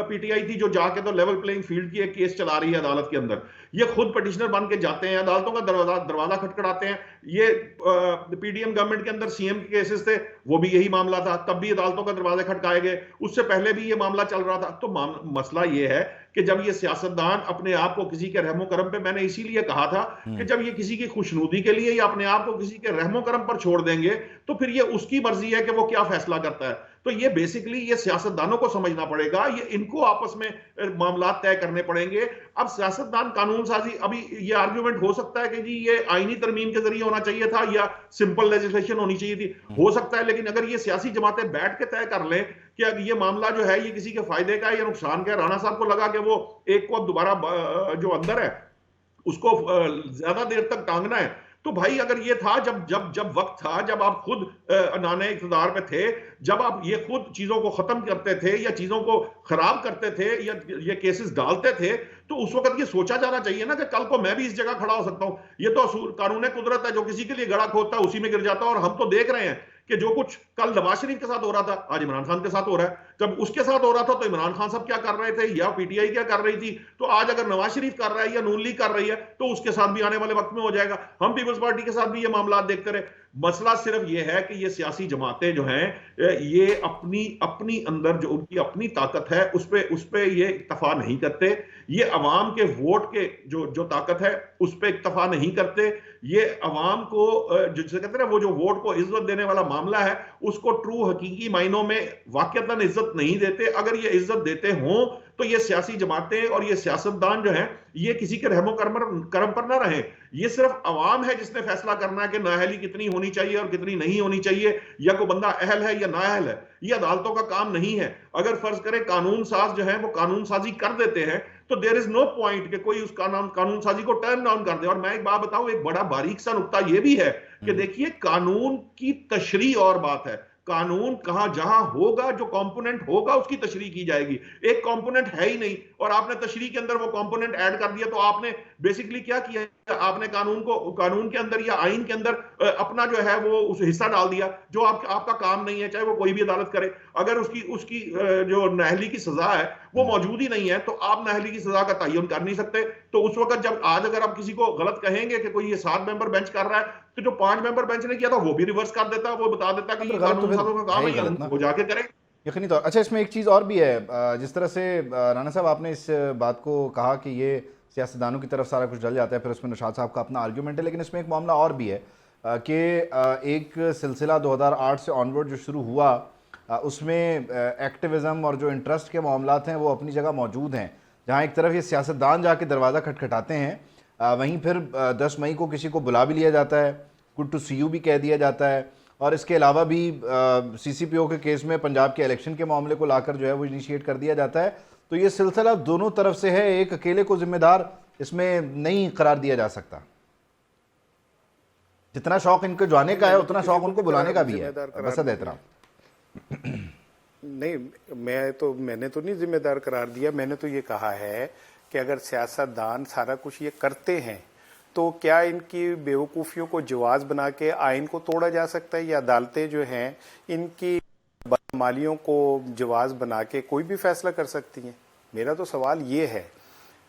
पीटीआई थी जो जाके तो लेवल प्लेइंग फील्ड की एक केस चला रही है अदालत के अंदर। ये खुद पिटिशनर बन के जाते हैं, अदालतों का दरवाजा खटखटाते हैं। ये पीडीएम गवर्नमेंट के अंदर सीएम के केसेस थे, वो भी यही मामला था, तब भी अदालतों का दरवाजे खटकाए गए। उससे पहले भी ये मामला चल रहा था। तो मसला ये है कि जब ये सियासतदान अपने आप को किसी के रहमो करम पे, मैंने इसीलिए कहा था कि जब ये किसी की खुशनुदी के लिए या अपने आप को किसी के रहमो करम पर छोड़ देंगे तो फिर ये उसकी मर्जी है कि वो क्या फैसला करता है। तो ये बेसिकली ये सियासतदानों को समझना पड़ेगा, ये इनको आपस में मामला तय करने पड़ेंगे। अब सियासतदान कानून साजी, अभी ये आर्ग्यूमेंट हो सकता है कि जी ये आईनी तरमीम के जरिए होना चाहिए था या सिंपल लेजिस्लेशन होनी चाहिए थी, हो सकता है। लेकिन अगर ये सियासी जमातें बैठ के तय कर लें कि अब ये मामला जो है ये किसी के फायदे का है या नुकसान का है, राणा साहब को लगा कि वो एक को अब दोबारा जो अंदर है उसको ज्यादा देर तक टांगना है, तो भाई अगर ये था जब वक्त था, जब आप खुद नाने इक़्तिदार पे थे, जब आप ये खुद चीजों को खत्म करते थे या चीजों को खराब करते थे या ये केसेस डालते थे, तो उस वक्त ये सोचा जाना चाहिए ना कि कल को मैं भी इस जगह खड़ा हो सकता हूं। ये तो कानून कुदरत है, जो किसी के लिए गड़ा खोदता है उसी में गिर जाता है। और हम तो देख रहे हैं कि जो कुछ कल नवाज शरीफ के साथ हो रहा था आज इमरान खान के साथ हो रहा है। जब उसके साथ हो रहा था तो इमरान खान साहब क्या कर रहे थे या पीटीआई क्या कर रही थी, तो आज अगर नवाज शरीफ कर रहा है या नून लीग कर रही है तो उसके साथ भी आने वाले वक्त में हो जाएगा। हम पीपल्स पार्टी के साथ भी ये मामला देखते रहे। मसला सिर्फ ये है कि ये सियासी जमातें जो हैं ये अपनी अंदर जो उनकी अपनी ताकत है उस पे ये इत्तफा नहीं करते। ये अवाम के वोट के जो ताकत है उस पे इत्तफा नहीं करते। ये अवाम को जिसे कहते हैं ना वो जो वोट को इज्जत देने वाला मामला है उसको ट्रू हकीकी मायनों में वाकईतन इज्जत नहीं देते। अगर ये इज्जत देते हों तो ये सियासी जमातें और ये सियासतदान जो हैं ये किसी के रहमो करम पर ना रहे। ये सिर्फ अवाम है जिसने फैसला करना है कि नाअहली कितनी होनी चाहिए और कितनी नहीं होनी चाहिए, या कोई बंदा अहल है या नाअहल है। ये अदालतों का काम नहीं है। अगर फर्ज करें कानून साज जो है वो कानून साजी कर देते हैं तो देयर इज नो पॉइंट कि कोई उस कानून साजी को टर्न डाउन कर दे। और मैं एक बात बताऊं, एक बड़ा बारीक सा नुक्ता ये भी है कि देखिए कानून की तशरीह और बात है, कानून कहां जहां होगा, जो कंपोनेंट होगा उसकी तशरीह की जाएगी। एक कंपोनेंट है ही नहीं और आपने तशरीह के अंदर वो कंपोनेंट ऐड कर दिया, तो आपने बेसिकली क्या किया, आपने कानून के अंदर या आइन के अंदर अपना जो है वो उस हिस्सा डाल दिया जो आपका काम नहीं है, चाहे वो कोई भी अदालत करे। अगर उसकी उसकी जो नाअहली की सजा है वो मौजूद ही नहीं है, तो आप नाअहली की सजा का तयन कर नहीं सकते। तो उस वक्त जब आज अगर आप किसी को गलत कहेंगे कि कोई ये 7 मेंबर बेंच कर रहा है, तो जो 5 मेंबर बेंच ने किया था वो भी रिवर्स कर देता, वो बता देता कि ये कानून साजों का काम है, वो जाके करें। यकीनी तौर। अच्छा, इसमें एक चीज़ और भी है, जिस तरह से राना साहब आपने इस बात को कहा कि ये सियासतदानों की तरफ सारा कुछ डल जाता है, फिर उसमें नौशाद साहब का अपना आर्ग्यूमेंट है, लेकिन इसमें एक मामला और भी है कि एक सिलसिला 2008 से ऑनवर्ड जो शुरू हुआ, उसमें एक्टिविज़म और जो इंटरेस्ट के मामलात हैं वो अपनी जगह मौजूद हैं। जहाँ एक तरफ ये सियासतदान जाके दरवाज़ा खटखटाते हैं, वहीं फिर 10 मई को किसी को बुला भी लिया जाता है, गुड टू सी यू भी कह दिया जाता है, और इसके अलावा भी CCPO के केस में पंजाब के इलेक्शन के मामले को लाकर जो है वो इनिशिएट कर दिया जाता है। तो ये सिलसिला दोनों तरफ से है, एक अकेले को जिम्मेदार इसमें नहीं करार दिया जा सकता। जितना शौक इनको जाने का है उतना शौक उनको बुलाने का भी है। बसद एहतराम। नहीं, मैंने तो नहीं जिम्मेदार करार दिया। मैंने तो ये कहा है कि अगर सियासतदान सारा कुछ ये करते हैं तो क्या इनकी बेवकूफ़ियों को जवाज बना के आइन को तोड़ा जा सकता है, या अदालतें जो हैं इनकी बदमालियों को जवाज बना के कोई भी फैसला कर सकती हैं? मेरा तो सवाल ये है।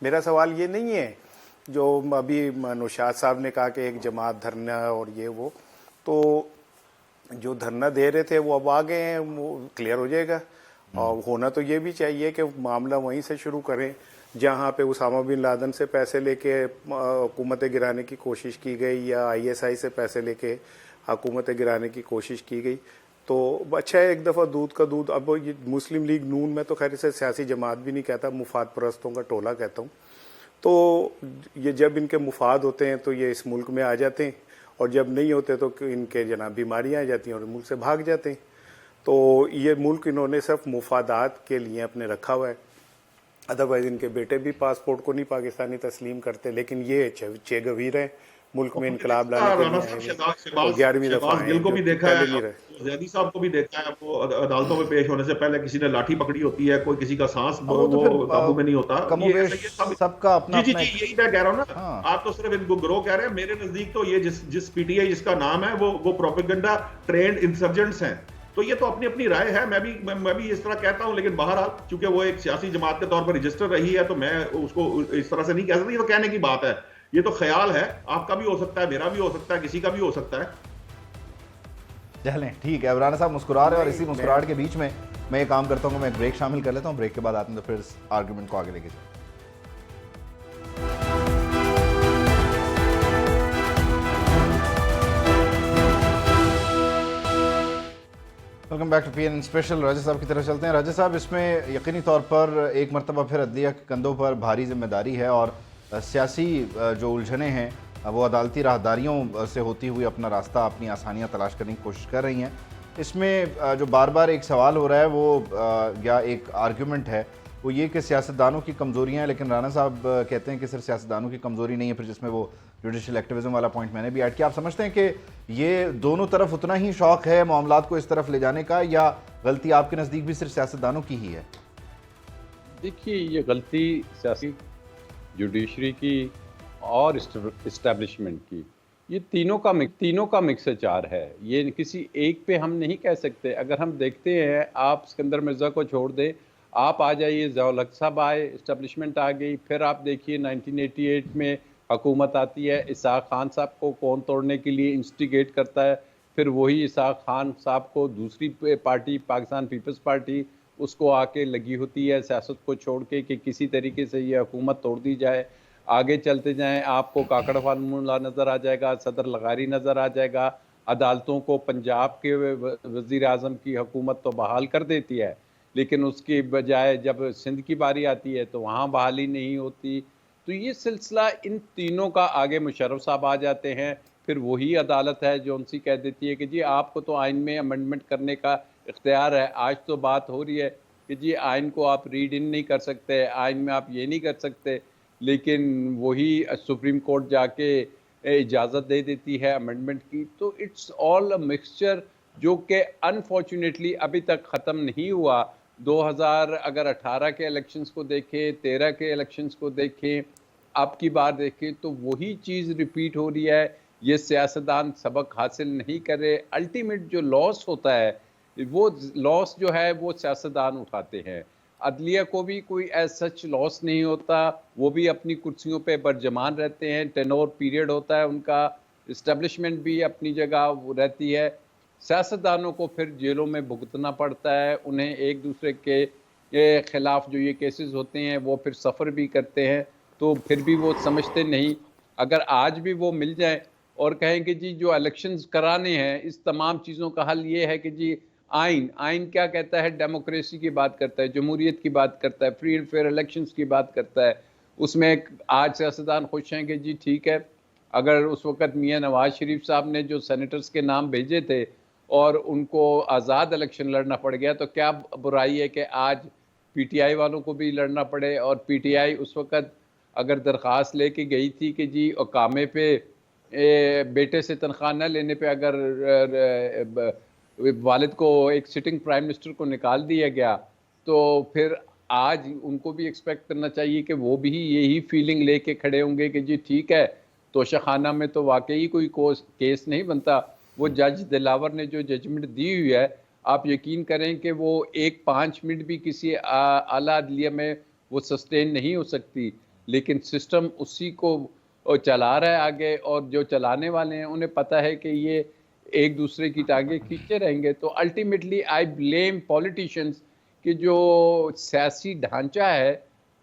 मेरा सवाल ये नहीं है जो अभी नौशाद साहब ने कहा कि एक जमात धरना और ये वो, तो जो धरना दे रहे थे वो अब आ गए हैं, वो क्लियर हो जाएगा। और होना तो ये भी चाहिए कि मामला वहीं से शुरू करें जहाँ पे उसामा बिन लादेन से पैसे लेके हुकूमतें गिराने की कोशिश की गई, या ISI से पैसे लेके हुकूमतें गिराने की कोशिश की गई। तो अच्छा है, एक दफ़ा दूध का दूध। अब ये मुस्लिम लीग नून, में तो खैर इसे सियासी जमात भी नहीं कहता, मुफाद परस्तों का टोला कहता हूँ। तो ये जब इनके मुफाद होते हैं तो ये इस मुल्क में आ जाते हैं, और जब नहीं होते तो इनके जनाब बीमारियाँ आ जाती हैं और मुल्क से भाग जाते हैं। तो ये मुल्क इन्होंने सिर्फ मुफादात के लिए अपने रखा हुआ है। अदरवाइज इनके बेटे भी पासपोर्ट को नहीं पाकिस्तानी तस्लीम करते, लेकिन ये चेगवीर हैं मुल्क में इनकलाब लाने के लिए। 11वीं दफा को भी देखा है, ज़ैदी साहब को भी देखा है, वो अदालतों में पेश होने से पहले किसी ने लाठी पकड़ी होती है, कोई किसी का सांस वो काबू में नहीं होता। सबका अपना जी, यही मैं कह रहा हूँ ना। आप तो सिर्फ इनको गिरोह कह रहे हैं, मेरे नजदीक तो ये जिस PTI जिसका नाम है वो प्रोपेगेंडा ट्रेंड इंसर्जेंट्स हैं। तो ये तो अपनी अपनी राय है, मैं भी इस तरह कहता हूं, लेकिन बहरहाल चूंकि वो एक सियासी जमात के तौर पर रजिस्टर रही है, तो मैं उसको इस तरह से नहीं कह सकता। ये तो कहने की बात है, ये तो ख्याल है, आपका भी हो सकता है, मेरा भी हो सकता है, किसी का भी हो सकता है। चलें, ठीक है। राना साहब मुस्कुरा रहे हैं, और इसी मुस्कुराहट के बीच में मैं ये काम करता हूँ, मैं एक ब्रेक शामिल कर लेता हूँ। ब्रेक के बाद आते हैं तो फिर इस आर्गूमेंट को आगे लेके चलते हैं। Welcome back to PNN special. राजा साहब की तरफ चलते हैं। राजा साहब, इसमें यकीनी तौर पर एक मरतबा फिर अदलिया के कंधों पर भारी जिम्मेदारी है, और सियासी जो उलझने हैं वो अदालती राहदारियों से होती हुई अपना रास्ता, अपनी आसानियाँ तलाश करने की कोशिश कर रही हैं। इसमें जो बार बार एक सवाल हो रहा है वो या एक आर्ग्यूमेंट है वो ये कि सियासतदानों की कमज़ोरियाँ हैं, लेकिन राना साहब कहते हैं कि सिर्फ सियासतदानों की कमज़ोरी नहीं है, फिर जिसमें वो जुडिशल एक्टिविज़म वाला पॉइंट मैंने भी ऐड किया। आप समझते हैं कि ये दोनों तरफ उतना ही शौक़ है मामलात को इस तरफ ले जाने का, या गलती आपके नज़दीक भी सिर्फ सियासतदानों की ही है? देखिए, ये गलती सियासी, जुडिशरी की और इस्टेब्लिशमेंट की, ये तीनों का मिक्सचार है। ये किसी एक पे हम नहीं कह सकते। अगर हम देखते हैं, आप सिकंदर मिर्ज़ा को छोड़ दें, आप आ जाइए, ज़ियाउल हक साहब आए, इस्टेब्लिशमेंट आ गई, फिर आप देखिए 1988 में हुकूमत आती है, इसहाक खान साहब को कौन तोड़ने के लिए इंस्टिगेट करता है, फिर वही इसहाक खान साहब को दूसरी पार्टी पाकिस्तान पीपल्स पार्टी उसको आके लगी होती है सियासत को छोड़ के कि किसी तरीके से ये हुकूमत तोड़ दी जाए। आगे चलते जाएं, आपको काकड़ फार्मूला नज़र आ जाएगा, सदर लगारी नज़र आ जाएगा। अदालतों को पंजाब के वज़ीर आज़म की हुकूमत तो बहाल कर देती है, लेकिन उसकी बजाय जब सिंध की बारी आती है तो वहाँ बहाली नहीं होती। तो ये सिलसिला इन तीनों का, आगे मुशर्रफ साहब आ जाते हैं, फिर वही अदालत है जो उनसे कह देती है कि जी आपको तो आइन में अमेंडमेंट करने का इख्तियार है। आज तो बात हो रही है कि जी आइन को आप रीड इन नहीं कर सकते, आइन में आप ये नहीं कर सकते, लेकिन वही सुप्रीम कोर्ट जाके इजाज़त दे देती है अमेंडमेंट की। तो इट्स ऑल अ मिक्सचर जो कि अनफॉर्चुनेटली अभी तक ख़त्म नहीं हुआ। 2018 के इलेक्शंस को देखें, 13 के इलेक्शंस को देखें, अब की बार देखें, तो वही चीज़ रिपीट हो रही है। ये सियासतदान सबक हासिल नहीं कर रहे। अल्टीमेट जो लॉस होता है, वो लॉस जो है वो सियासतदान उठाते हैं। अदलिया को भी कोई एज सच लॉस नहीं होता, वो भी अपनी कुर्सियों पे बरजमान रहते हैं, टेनोर पीरियड होता है उनका, इस्टेब्लिशमेंट भी अपनी जगह वो रहती है। सियासतदानों को फिर जेलों में भुगतना पड़ता है, उन्हें एक दूसरे के खिलाफ जो ये केसेस होते हैं वो फिर सफ़र भी करते हैं, तो फिर भी वो समझते नहीं। अगर आज भी वो मिल जाए और कहें कि जी जो इलेक्शंस कराने हैं, इस तमाम चीज़ों का हल ये है कि जी आइन क्या कहता है, डेमोक्रेसी की बात करता है, जमहूरियत की बात करता है, फ्री एंड फेयर इलेक्शंस की बात करता है। उसमें आज सियासतदान खुश हैं कि जी ठीक है, अगर उस वक़्त मियाँ नवाज शरीफ साहब ने जो सेनेटर्स के नाम भेजे थे और उनको आज़ाद इलेक्शन लड़ना पड़ गया, तो क्या बुराई है कि आज पीटीआई वालों को भी लड़ना पड़े। और पीटीआई उस वक़्त अगर दरख्वास्त लेके गई थी कि जी अकामे पे बेटे से तनख्वाह न लेने पे अगर वालिद को, एक सिटिंग प्राइम मिनिस्टर को निकाल दिया गया, तो फिर आज उनको भी एक्सपेक्ट करना चाहिए कि वो भी यही फीलिंग लेके खड़े होंगे कि जी ठीक है, तोशाखाना में तो वाकई कोई केस नहीं बनता। वो जज दिलावर ने जो जजमेंट दी हुई है, आप यकीन करें कि वो 1-5 मिनट भी किसी आला अदलिया में वो सस्टेन नहीं हो सकती, लेकिन सिस्टम उसी को चला रहा है आगे, और जो चलाने वाले हैं उन्हें पता है कि ये एक दूसरे की टांगे खींचते रहेंगे। तो अल्टीमेटली आई ब्लेम पॉलिटिशियंस कि जो सियासी ढांचा है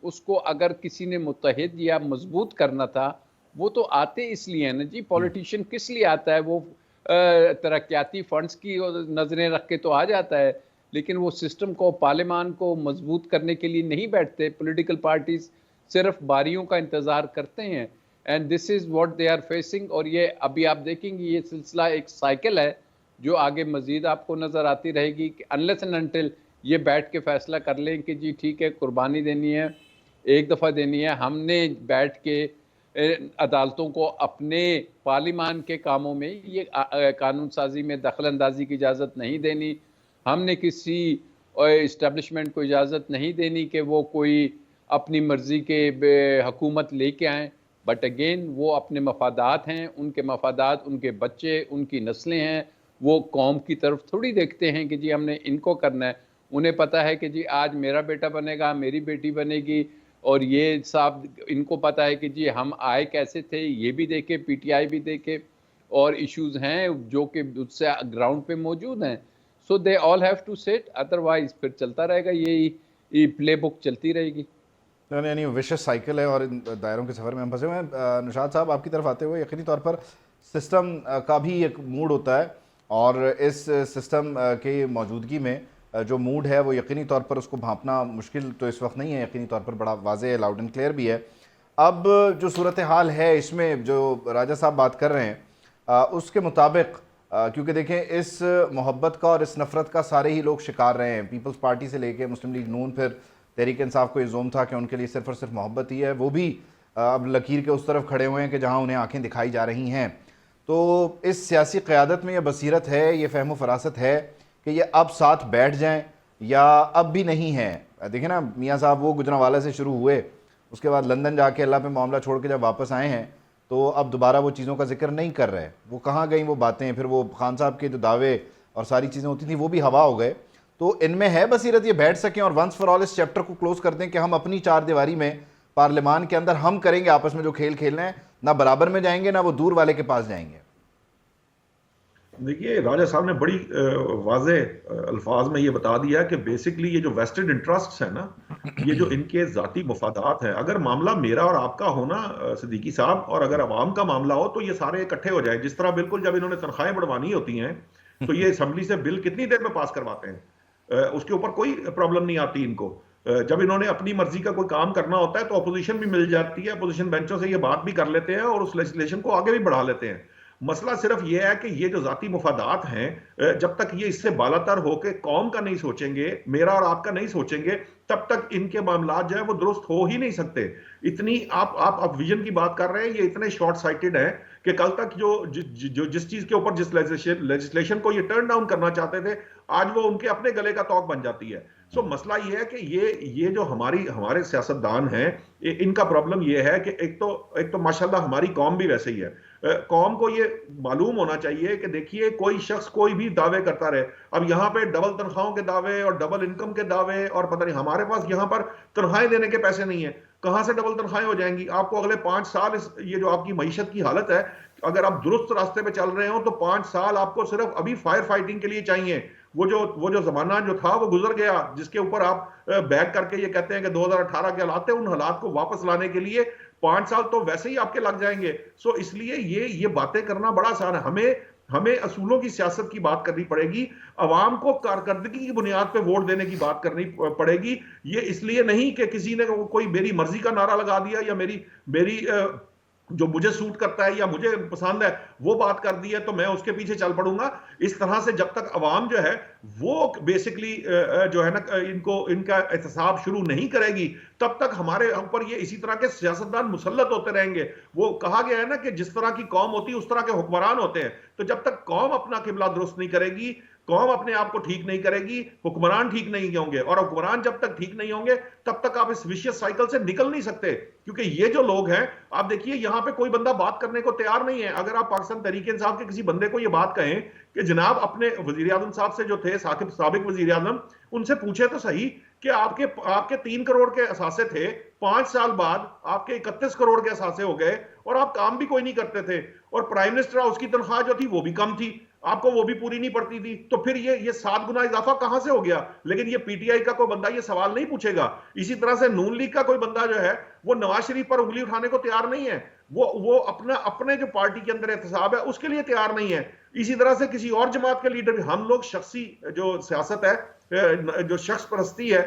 उसको अगर किसी ने मुत्तहिद या मजबूत करना था, वो तो आते इसलिए है ना जी। पॉलिटिशियन किस लिए आता है? वो तरक्याती फंड्स की नज़रें रख के तो आ जाता है, लेकिन वो सिस्टम को, पार्लियामान को मजबूत करने के लिए नहीं बैठते। पॉलिटिकल पार्टीज सिर्फ बारियों का इंतज़ार करते हैं, and this is what they are facing. और ये अभी आप देखेंगे ये सिलसिला एक साइकिल है जो आगे मज़ीद आपको नज़र आती रहेगी कि अनलेस एंड अनटिल ये बैठ के फैसला कर लें कि जी ठीक है, कुर्बानी देनी है, एक दफ़ा देनी है, हमने बैठ के अदालतों को अपने पार्लियामान के कामों में ये कानून साजी में दखल अंदाजी की इजाज़त नहीं देनी, हमने किसी इस्टेब्लिशमेंट को इजाज़त नहीं देनी कि वो कोई अपनी मर्ज़ी के हुकूमत लेके आएँ। बट अगेन वो अपने मफादात हैं, उनके मफादात, उनके बच्चे, उनकी नस्लें हैं, वो कौम की तरफ थोड़ी देखते हैं कि जी हमने इनको करना है। उन्हें पता है कि जी आज मेरा बेटा बनेगा, मेरी बेटी बनेगी, और ये साहब इनको पता है कि जी हम आए कैसे थे, ये भी देखे, पीटीआई भी देखे, और इश्यूज हैं जो कि उससे ग्राउंड पे मौजूद हैं। So they all have to sit, otherwise फिर चलता रहेगा, ये प्ले बुक चलती रहेगी। यानी विशेष साइकिल है और इन दायरों के सफ़र में हम फंसे हुए हैं। निशात साहब, आपकी तरफ आते हुए, यकीनी तौर पर सिस्टम का भी एक मूड होता है, और इस सिस्टम के मौजूदगी में जो मूड है वो यकीनी तौर पर उसको भांपना मुश्किल तो इस वक्त नहीं है, यकीनी तौर पर बड़ा वाज़ेह है, लाउड एंड क्लियर भी है। अब जो सूरत हाल है इसमें जो राजा साहब बात कर रहे हैं उसके मुताबिक, क्योंकि देखें इस मोहब्बत का और इस नफ़रत का सारे ही लोग शिकार रहे हैं, पीपल्स पार्टी से लेके मुस्लिम लीग नून, फिर तहरीक इंसाफ को ये जोम था कि उनके लिए सिर्फ और सिर्फ मोहब्बत ही है, वो भी अब लकीर के उस तरफ खड़े हुए हैं कि जहाँ उन्हें आंखें दिखाई जा रही हैं। तो इस सियासी क़यादत में यह बसीरत है, ये फ़हम फरासत है कि ये अब साथ बैठ जाएं या अब भी नहीं है। देखें ना, मियाँ साहब वो गुजरांवाला से शुरू हुए, उसके बाद लंदन जाके अल्लाह पे मामला छोड़ के जब वापस आए हैं तो अब दोबारा वो चीज़ों का जिक्र नहीं कर रहे। वो कहाँ गई वो बातें? फिर वो खान साहब के जो दावे और सारी चीज़ें होती थी वो भी हवा हो गए। तो इनमें है बसीरत ये बैठ सकें और वंस फॉर ऑल इस चैप्टर को क्लोज कर दें कि हम अपनी चार दीवारी में पार्लियामान के अंदर हम करेंगे आपस में जो खेल खेलना है, ना बराबर में जाएंगे ना वो दूर वाले के पास जाएंगे। देखिए, राजा साहब ने बड़ी वाज़े अल्फाज में ये बता दिया कि बेसिकली ये जो वेस्टेड इंटरेस्ट्स है ना, ये जो इनके ज़ाती मफादात हैं, अगर मामला मेरा और आपका हो ना सिद्दीकी साहब, और अगर अवाम का मामला हो तो ये सारे इकट्ठे हो जाए। जिस तरह बिल्कुल जब इन्होंने तनख्वाहें बढ़वानी होती हैं तो ये असम्बली से बिल कितनी देर में पास करवाते हैं, उसके ऊपर कोई प्रॉब्लम नहीं आती इनको। जब इन्होंने अपनी मर्जी का कोई काम करना होता है तो अपोजिशन भी मिल जाती है, अपोजिशन बेंचों से ये बात भी कर लेते हैं और उस लेजिस्लेशन को आगे भी बढ़ा लेते हैं। मसला सिर्फ यह है कि ये जो जाती मुफादात हैं, जब तक ये इससे बालातर होकर कौम का नहीं सोचेंगे, मेरा और आपका नहीं सोचेंगे, तब तक इनके मामला जो है वो दुरुस्त हो ही नहीं सकते। इतनी आप विजन की बात कर रहे हैं, ये इतने शॉर्ट साइटेड हैं कि कल तक जिस चीज के ऊपर जिस लेजिस्लेशन को ये टर्न डाउन करना चाहते थे, आज वो उनके अपने गले का तौक बन जाती है। सो मसला ये है कि ये जो हमारे सियासतदान हैं, इनका प्रॉब्लम ये है कि एक तो माशाल्लाह हमारी कौम भी वैसे ही है। कौम को ये मालूम होना चाहिए कि देखिए, कोई शख्स कोई भी दावे करता रहे। अब यहाँ पे डबल तनख्वाहों के दावे और डबल इनकम के दावे, और पता नहीं हमारे पास यहाँ पर तनख्वाहें देने के पैसे नहीं है, कहां से डबल तनख्वाहें हो जाएंगी? आपको अगले 5 साल ये जो आपकी मईशत की हालत है, अगर आप दुरुस्त रास्ते पे चल रहे हो तो 5 साल आपको सिर्फ अभी फायर फाइटिंग के लिए चाहिए। वो जो जमाना जो था वो गुजर गया, जिसके ऊपर आप बैक करके ये कहते हैं कि 2018 के हालात है, उन हालात को वापस लाने के लिए 5 साल तो वैसे ही आपके लग जाएंगे। सो इसलिए ये बातें करना बड़ा आसान है। हमें असूलों की सियासत की बात करनी पड़ेगी, अवाम को कारकर्दगी की बुनियाद पे वोट देने की बात करनी पड़ेगी। ये इसलिए नहीं कि किसी ने कोई मेरी मर्जी का नारा लगा दिया या मेरी जो मुझे सूट करता है या मुझे पसंद है वो बात कर दी है तो मैं उसके पीछे चल पड़ूंगा। इस तरह से जब तक अवाम जो है वो बेसिकली जो है ना इनका एहतसाब शुरू नहीं करेगी, तब तक हमारे ऊपर ये इसी तरह के सियासतदान मुसल्लत होते रहेंगे। वो कहा गया है ना कि जिस तरह की कौम होती है उस तरह के हुक्मरान होते हैं। तो जब तक कौम अपना किबला दुरुस्त नहीं करेगी, कौम अपने आप को ठीक नहीं करेगी, हुक्मरान ठीक नहीं होंगे, और हुक्मरान जब तक ठीक नहीं होंगे तब तक आप इस विशियस साइकिल से निकल नहीं सकते। क्योंकि ये जो लोग हैं, आप देखिए यहां पे कोई बंदा बात करने को तैयार नहीं है। अगर आप पाकिस्तान तहरीक इंसाफ के किसी बंदे को ये बात कहें कि जनाब अपने वजीर आजम साहब से जो थे साबिक वजीर आजम, उनसे पूछे तो सही कि आपके 3 करोड़ के असासे थे, 5 साल बाद आपके 31 करोड़ के असासे हो गए और आप काम भी कोई नहीं करते थे, और प्राइम मिनिस्टर हाउस की तनख्वाह जो थी वो भी कम थी, आपको वो भी पूरी नहीं पड़ती थी। तो फिर ये 7 गुना इजाफा कहां से हो गया? लेकिन ये पीटीआई का कोई बंदा ये सवाल नहीं पूछेगा। इसी तरह से नून लीग का कोई बंदा जो है वो नवाज शरीफ पर उंगली उठाने को तैयार नहीं है। वो अपने जो पार्टी के अंदर एहतसाब है उसके लिए तैयार नहीं है। इसी तरह से किसी और जमात के लीडर, हम लोग शख्सी जो सियासत है, जो शख्स परस्ती है,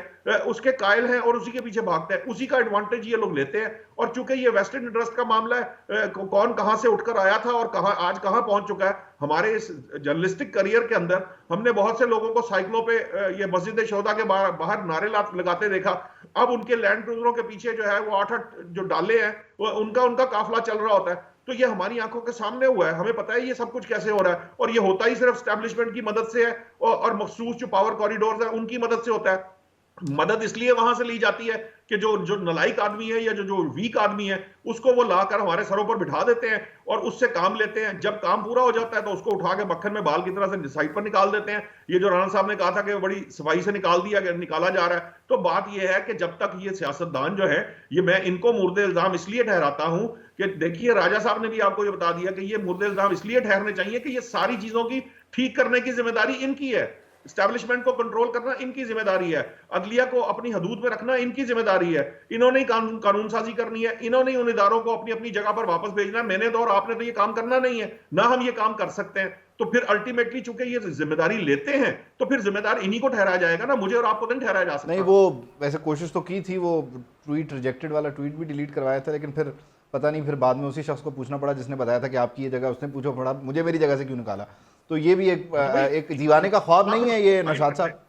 उसके कायल हैं और उसी के पीछे भागते हैं, उसी का एडवांटेज ये लोग लेते हैं। और चूंकि ये वेस्टेड इंटरेस्ट का मामला है, कौन कहां से उठकर आया था और आज कहां पहुंच चुका है। हमारे इस जर्नलिस्टिक करियर के अंदर हमने बहुत से लोगों को साइकिलों पे ये मस्जिद शोदा के बाहर नारे लगाते देखा। अब उनके लैंड क्रूजरों के पीछे जो है वो 8-8 जो डाले हैं, उनका काफिला चल रहा होता है। तो ये हमारी आंखों के सामने हुआ है, हमें पता है ये सब कुछ कैसे हो रहा है, और ये होता ही सिर्फ एस्टैब्लिशमेंट की मदद से है और मखसूस जो पावर कॉरिडोर्स है उनकी मदद से होता है। मदद इसलिए वहां से ली जाती है कि जो नलायक आदमी है या जो वीक आदमी है उसको वो लाकर हमारे सरों पर बिठा देते हैं और उससे काम लेते हैं। जब काम पूरा हो जाता है तो उसको उठा के मक्खन में बाल की तरह से साइड पर निकाल देते हैं। ये जो राणा साहब ने कहा था कि बड़ी सफाई से निकाला जा रहा है, तो बात यह है कि जब तक ये सियासतदान जो है, ये मैं इनको मुर्दे इल्जाम इसलिए ठहराता हूं कि देखिए राजा साहब ने भी आपको ये बता दिया कि ये मुर्दे इल्जाम इसलिए ठहरने चाहिए कि ये सारी चीजों की ठीक करने की जिम्मेदारी इनकी है। एस्टैब्लिशमेंट को कंट्रोल करना इनकी जिम्मेदारी है, अदलिया को अपनी हदूद में रखना इनकी जिम्मेदारी है। इन्होंने ही कानून साजी करनी है, इन्होंने उन इदारों को अपनी अपनी जगह पर वापस भेजना है। मैंने तो और आपने तो ये काम करना नहीं है ना, हम ये काम कर सकते हैं। तो फिर अल्टीमेटली चूंकि ये जिम्मेदारी लेते हैं तो फिर जिम्मेदार इन्हीं को ठहराया जाएगा ना, मुझे और आपको नहीं ठहराया जा सकता। नहीं, वो वैसे कोशिश तो की थी, वो ट्वीट रिजेक्टेड वाला ट्वीट भी डिलीट करवाया था, लेकिन फिर पता नहीं, फिर बाद में उसी शख्स को पूछना पड़ा जिसने बताया था कि आपकी ये जगह, उसने पूछा पड़ा मुझे मेरी जगह से क्यों निकाला। तो ये भी एक दीवाने का ख्वाब नहीं है ये नशाद साहब?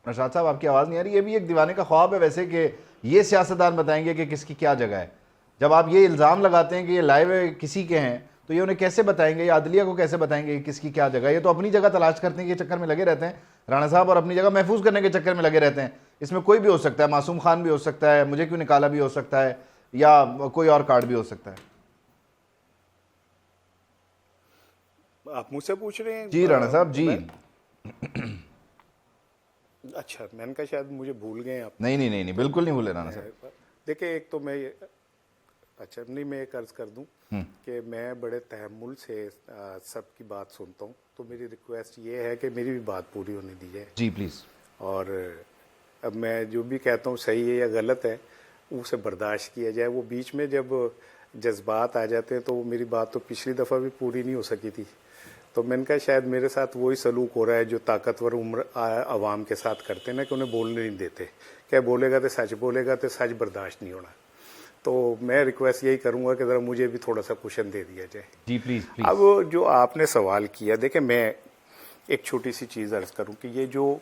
नशाद साहब आपकी आवाज़ नहीं आ रही। ये भी एक दीवाने का ख्वाब है वैसे कि ये सियासतदान बताएंगे कि किसकी क्या जगह है। जब आप ये इल्ज़ाम लगाते हैं कि ये लाइव किसी के हैं, तो ये उन्हें कैसे बताएंगे, या अदलिया को कैसे बताएंगे कि किसकी क्या जगह है? ये तो अपनी जगह तलाश करने के चक्कर में लगे रहते हैं राणा साहब, और अपनी जगह महफूज करने के चक्कर में लगे रहते हैं। इसमें कोई भी हो सकता है, मासूम खान भी हो सकता है, मुझे क्यों निकाला भी हो सकता है, या कोई और कार्ड भी हो सकता है। आप मुझसे पूछ रहे हैं? जी राणा साहब जी। अच्छा, मैंने कहा शायद मुझे भूल गए आप। नहीं, बिल्कुल नहीं भूले राणा साहब। देखिए, एक तो मैं एक अर्ज कर दूं कि मैं बड़े तहम्मुल से सबकी बात सुनता हूं, तो मेरी रिक्वेस्ट ये है कि मेरी भी बात पूरी होने दी जाए जी प्लीज। और अब मैं जो भी कहता हूं सही है या गलत है उसे बर्दाश्त किया जाए। वो बीच में जब जज्बात आ जाते हैं तो वो मेरी बात तो पिछली दफ़ा भी पूरी नहीं हो सकी थी, तो मैंने कहा शायद मेरे साथ वही सलूक हो रहा है जो ताकतवर उम्र आवाम के साथ करते हैं ना, कि उन्हें बोलने नहीं देते। क्या बोलेगा तो सच बोलेगा, तो सच बर्दाश्त नहीं होना। तो मैं रिक्वेस्ट यही करूंगा कि ज़रा मुझे भी थोड़ा सा क्वेश्चन दे दिया जाए। जी प्लीज प्लीज। अब जो आपने सवाल किया, देखिए मैं एक छोटी सी चीज़ अर्ज करूं कि ये जो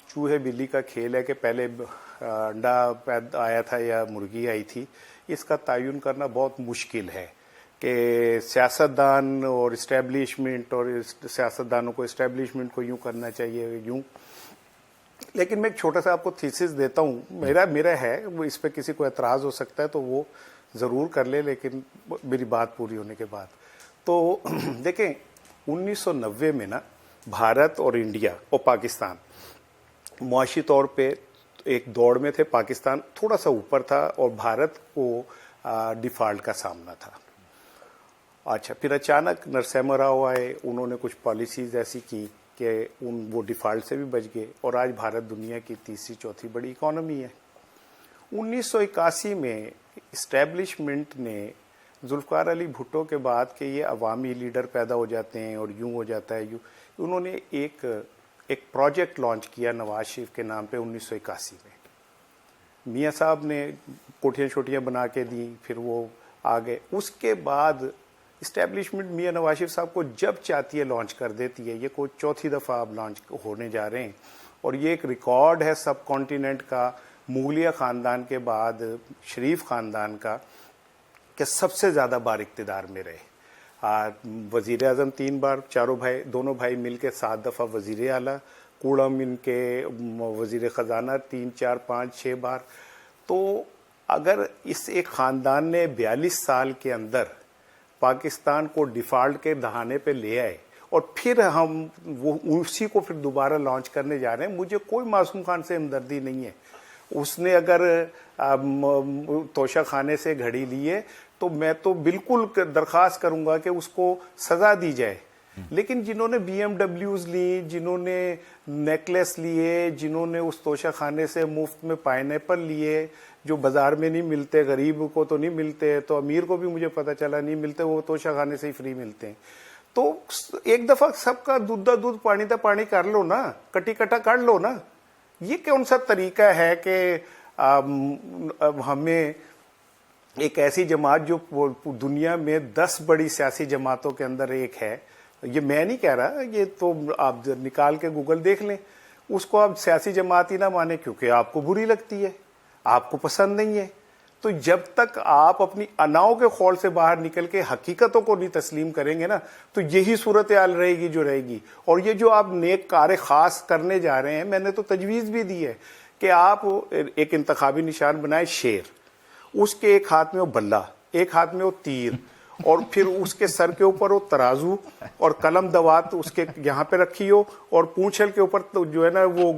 चूहे बिल्ली का खेल है कि पहले अंडा पैदा आया था या मुर्गी आई थी, इसका तयन करना बहुत मुश्किल है कि सियासतदान और इस्टेब्लिशमेंट और सियासतदानों को इस्टेब्लिशमेंट को यूं करना चाहिए यूं। लेकिन मैं एक छोटा सा आपको थीसिस देता हूं, मेरा है, वो इस पर किसी को एतराज़ हो सकता है तो वो ज़रूर कर ले, लेकिन मेरी बात पूरी होने के बाद। तो देखें 1990 में ना भारत और इंडिया और पाकिस्तान मुआशी तौर पे एक दौड़ में थे। पाकिस्तान थोड़ा सा ऊपर था और भारत को डिफ़ॉल्ट का सामना था। अच्छा, फिर अचानक नरसिम्हा राव आए, उन्होंने कुछ पॉलिसीज़ ऐसी की कि वो डिफ़ॉल्ट से भी बच गए और आज भारत दुनिया की तीसरी चौथी बड़ी इकॉनमी है। 1981 में इस्टेब्लिशमेंट ने जुल्फ़िकार अली भुट्टो के बाद कि ये अवामी लीडर पैदा हो जाते हैं और यूं हो जाता है यूं, उन्होंने एक प्रोजेक्ट लॉन्च किया नवाज शरीफ के नाम पे 1981 में। मियाँ साहब ने कोठियाँ छोटियाँ बना के दी, फिर वो आ गए। उसके बाद इस्टेब्लिशमेंट मियाँ नवाज शरीफ साहब को जब चाहती है लॉन्च कर देती है। ये कोई चौथी दफ़ा अब लॉन्च होने जा रहे हैं और ये एक रिकॉर्ड है सब कॉन्टिनेंट का, मुगलिया ख़ानदान के बाद शरीफ ख़ानदान का, कि सबसे ज़्यादा बार इक़्तिदार में रहे। वज़ीर आज़म 3 बार, दोनों भाई मिल के 7 दफ़ा वज़ीर आला, कूड़म इनके वज़ीर ख़जाना 3, 4, 5, 6 बार। तो अगर इस एक ख़ानदान ने 42 साल के अंदर पाकिस्तान को डिफ़ॉल्ट के दहाने पे ले आए और फिर हम वो उसी को फिर दोबारा लॉन्च करने जा रहे हैं, मुझे कोई मासूम खान से हमदर्दी नहीं है। उसने अगर तोशा खाने से घड़ी ली है तो मैं तो बिल्कुल दरख्वास्त करूंगा कि उसको सज़ा दी जाए। लेकिन जिन्होंने BMWs ली, जिन्होंने नेकलेस लिए, जिन्होंने उस तोशा खाने से मुफ्त में पाइनएप्पल लिए जो बाजार में नहीं मिलते, गरीब को तो नहीं मिलते, तो अमीर को भी मुझे पता चला नहीं मिलते, वो तोशा खाने से ही फ्री मिलते हैं। तो एक दफ़ा सबका दूध दा दूध पानी दा पानी कर लो ना, कटी कटा कर लो ना। ये कौन सा तरीका है कि हमें एक ऐसी जमात जो दुनिया में 10 बड़ी सियासी जमातों के अंदर एक है, ये मैं नहीं कह रहा, ये तो आप निकाल के गूगल देख लें, उसको आप सियासी जमात ही ना माने क्योंकि आपको बुरी लगती है, आपको पसंद नहीं है। तो जब तक आप अपनी अनाओं के खौल से बाहर निकल के हकीकतों को नहीं तस्लीम करेंगे ना, तो यही सूरत हाल रहेगी जो रहेगी। और ये जो आप नेक कार खास करने जा रहे हैं, मैंने तो तजवीज़ भी दी है कि आप एक इंतखाबी निशान बनाए शेर, उसके एक हाथ में वो बल्ला, एक हाथ में वो तीर, और फिर उसके सर के ऊपर वो तराजू और कलम दवात उसके यहाँ पे रखी हो और पूंछल के ऊपर तो जो है ना वो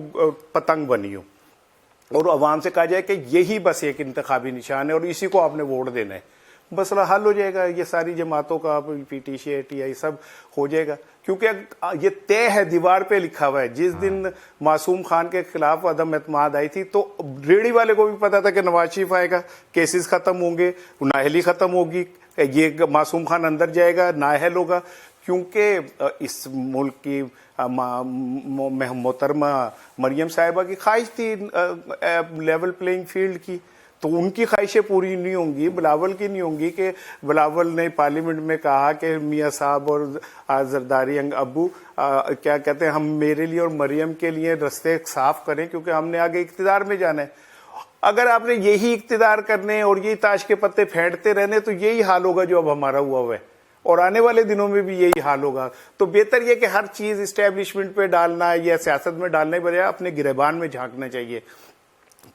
पतंग बनी हो, और अवाम से कहा जाए कि यही बस एक इंतखाबी निशान है और इसी को आपने वोट देना है, मसला हल हो जाएगा। ये सारी जमातों का PTC ATI सब हो जाएगा, क्योंकि ये तय है, दीवार पे लिखा हुआ है। जिस दिन मासूम खान के खिलाफ अदम एतमाद आई थी तो रेडी वाले को भी पता था कि नवाज शरीफ आएगा, केसेस खत्म होंगे, नाअहली खत्म होगी, ये मासूम खान अंदर जाएगा, नाअहल होगा। क्योंकि इस मुल्क की मोहतरमा मरियम साहिबा की ख्वाहिश थी लेवल प्लेइंग फील्ड की, तो उनकी ख्वाहिशें पूरी नहीं होंगी, बिलावल की नहीं होंगी कि बिलावल ने पार्लियामेंट में कहा कि मियाँ साहब और जरदारी अब्बू क्या कहते हैं, हम मेरे लिए और मरियम के लिए रास्ते साफ करें क्योंकि हमने आगे इक्तिदार में जाना है। अगर आपने यही इक्तिदार करने और यही ताश के पत्ते फेंटते रहने तो यही हाल होगा जो अब हमारा हुआ है, और आने वाले दिनों में भी यही हाल होगा। तो बेहतर यह कि हर चीज इस्टेब्लिशमेंट पे डालना या सियासत में डालने के बजाय अपने गिरेबान में झांकना चाहिए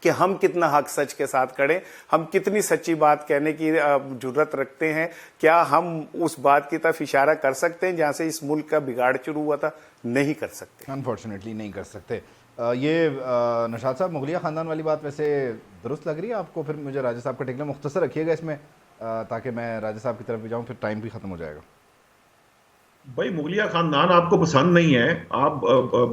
कि हम कितना हक सच के साथ खड़े, हम कितनी सच्ची बात कहने की जुर्रत रखते हैं, क्या हम उस बात की तरफ इशारा कर सकते हैं जहां से इस मुल्क का बिगाड़ शुरू हुआ था? नहीं कर सकते, अनफॉर्चुनेटली नहीं कर सकते। ये नशाद साहब, मुगलिया ख़ानदान वाली बात वैसे दुरुस्त लग रही है आपको? फिर मुझे राजा साहब का टिकला मुख्तसर रखिएगा इसमें, ताकि मैं राजा साहब की तरफ भी जाऊँ, फिर टाइम भी ख़त्म हो जाएगा। भाई, मुगलिया खानदान आपको पसंद नहीं है, आप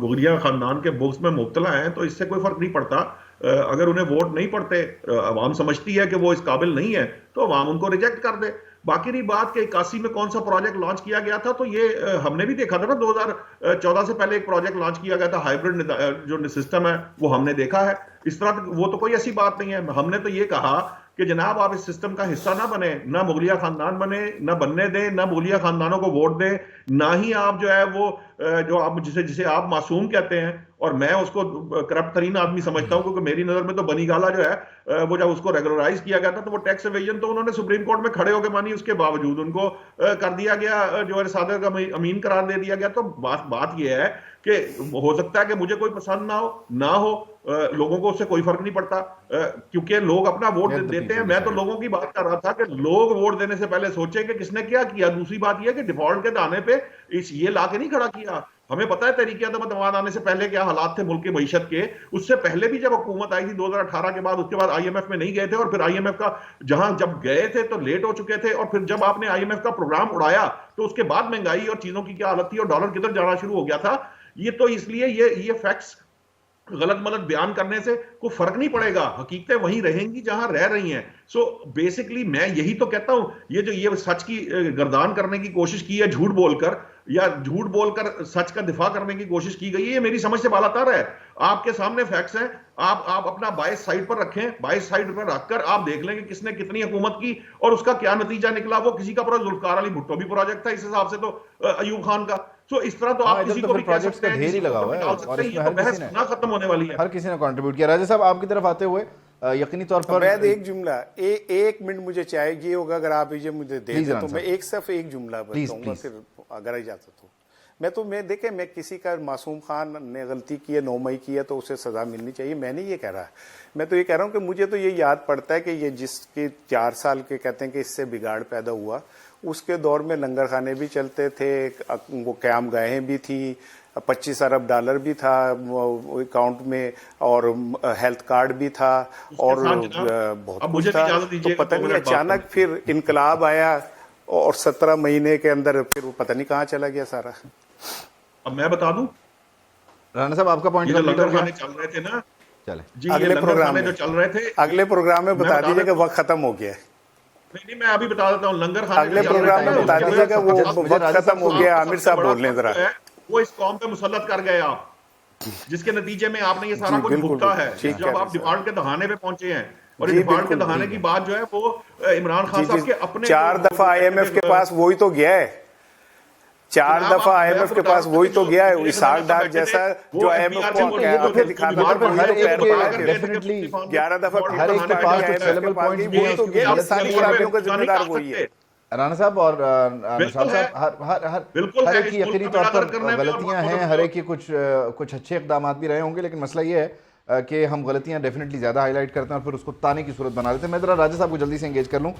मुगलिया खानदान के बुक्स में मुब्तला हैं, तो इससे कोई फर्क नहीं पड़ता। अगर उन्हें वोट नहीं पड़ते, अवाम समझती है कि वो इस काबिल नहीं है, तो अवाम उनको रिजेक्ट कर दे। बाकी रही बात कि 81 में कौन सा प्रोजेक्ट लॉन्च किया गया था, तो ये हमने भी देखा था ना, 2014 से पहले एक प्रोजेक्ट लॉन्च किया गया था, हाइब्रिड जो सिस्टम है वो हमने देखा है। इस तरह वो तो कोई ऐसी बात नहीं है। हमने तो ये कहा कि जनाब आप इस सिस्टम का हिस्सा ना बने, ना मुगलिया खानदान बने, ना बनने दें, ना मुगलिया खानदानों को वोट दें, ना ही आप जो है वो जो आप जिसे आप मासूम कहते हैं, और मैं उसको करप्ट तरीन आदमी समझता हूं, क्योंकि मेरी नजर में तो बनी गाला जो है वो जब उसको रेगुलराइज किया गया था तो वो टैक्स एवेजन तो उन्होंने सुप्रीम कोर्ट में खड़े होकर मानी, उसके बावजूद उनको कर दिया गया जो है सादर का अमीन करार दे दिया गया। तो बात यह है कि हो सकता है कि मुझे कोई पसंद ना हो, लोगों को उससे कोई फर्क नहीं पड़ता, क्योंकि लोग अपना वोट देते हैं। मैं तो लोगों की बात कर रहा था कि लोग वोट देने से पहले सोचें कि किसने क्या किया। दूसरी बात यह कि डिफॉल्ट के दाने पे ये ला के नहीं खड़ा किया। हमें पता है तहरीक अदम आने से पहले क्या हालात थे मुल्क की मईशत के, उससे पहले भी जब हुकूमत आई थी 2018 के बाद, उसके बाद IMF में नहीं गए थे, और फिर IMF का जहां जब गए थे तो लेट हो चुके थे, और फिर जब आपने IMF का प्रोग्राम उड़ाया तो उसके बाद महंगाई और चीजों की क्या हालत थी और डॉलर किधर जाना शुरू हो गया था। ये तो इसलिए ये फैक्ट्स गलत मलत बयान करने से कोई फर्क नहीं पड़ेगा, हकीकतें वहीं रहेंगी जहां रह रही हैं। सो बेसिकली मैं यही तो कहता हूं, ये सच की गर्दान करने की कोशिश की है झूठ बोलकर, या झूठ बोलकर सच का दिफा करने की कोशिश की गई है, ये मेरी समझ से बालातर है। आपके सामने फैक्ट्स हैं, आप अपना बायस साइड पर रखें, बायस साइड पर रखकर आप देख लेंगे किसने कितनी हुकूमत की और उसका क्या नतीजा निकला। वो किसी का जुल्फकार अली भुट्टो भी प्रोजेक्ट था इस हिसाब से तो अयूब खान का। तो इस तरह तो आप किसी को भी कह सकते हैं, ढेर ही लगा हुआ है और इसमें खत्म होने वाली है। हर किसी ने कंट्रीब्यूट किया। राजा साहब आपकी तरफ आते हुए यकीनी तौर पर एक जुमला एक मिनट मुझे चाहिए होगा, अगर आप मुझे दे दें तो मैं एक जुमला बताऊंगा, फिर अगर इजाजत हो। मैं किसी का मासूम खान ने गलती की है, 9 मई की है तो उसे सजा मिलनी चाहिए, मैं नहीं ये कह रहा। मैं तो ये कह रहा हूँ कि मुझे तो ये याद पड़ता है कि ये जिसके 4 साल के कहते हैं कि इससे बिगाड़ पैदा हुआ, उसके दौर में लंगर खाने भी चलते थे, वो क़याम गाहें भी थी, 25 अरब डॉलर भी था अकाउंट में, और हेल्थ कार्ड भी था, और बहुत कुछ था। तो पता नहीं अचानक फिर इनकलाब आया और 17 महीने के अंदर फिर वो पता नहीं कहाँ चला गया सारा। अब मैं बता दूं राणा साहब, आपका पॉइंट लंगर खाने चल रहे थे ना, चले जी, अगले प्रोग्राम में जो चल रहे थे, अगले प्रोग्राम में बता दीजिए कि वक्त खत्म हो गया। नहीं, मैं अभी बता देता हूँ। लंगर खाने अगले प्रोग्राम में बता दीजिएगा वो वक्त खत्म हो गया। आमिर साहब बोल लें जरा। वो इस कौम पे मुसल्लत कर गए आप, जिसके नतीजे में आपने ये सारा कुछ भुगता है। जब आप डिफॉल्ट के दहाने पे पहुंचे हैं, और डिफॉल्ट के दहाने की बात जो है वो इमरान खान साहब के अपने 4 दफा IMF के पास वही तो गया है, 4 दफा IMF के पास वही तो गया है, इसहाक डार जैसा जो IMF को दिखाता था। डेफिनेटली 11 दफा हर एक के पास जो सेलेबल पॉइंट्स भी वही तो गया, सारी खराबियों का जिम्मेदार वही है। राणा साहब और निशात साहब, हर एक की यकीनी तौर पर गलतियां हैं, हर एक की कुछ अच्छे इक़दाम भी रहे होंगे, लेकिन मसला ये है कि हम गलतियां डेफिनेटली ज़्यादा हाईलाइट करते हैं और फिर उसको ताने की सूरत बना देते हैं। मैं ज़रा राजा साहब को जल्दी से एंगेज कर लूँ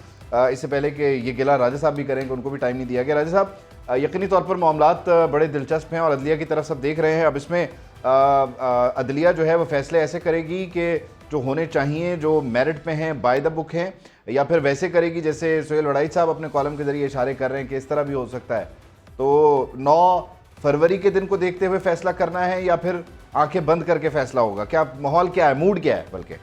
इससे पहले कि ये गिला राजा साहब भी करेंगे, उनको भी टाइम नहीं दिया गया। राजा साहब, यकीनी तौर पर मामलात बड़े दिलचस्प हैं और अदलिया की तरफ सब देख रहे हैं। अब इसमें अदलिया जो है वो फैसले ऐसे करेगी कि जो होने चाहिए, जो मेरिट पे हैं, बाय द बुक हैं, या फिर वैसे करेगी जैसे सोहेल वड़ाई साहब अपने कॉलम के जरिए इशारे कर रहे हैं कि इस तरह भी हो सकता है। तो 9 फरवरी के दिन को देखते हुए फैसला करना है या फिर आंखें बंद करके फैसला होगा? क्या माहौल क्या है, मूड क्या है? बल्कि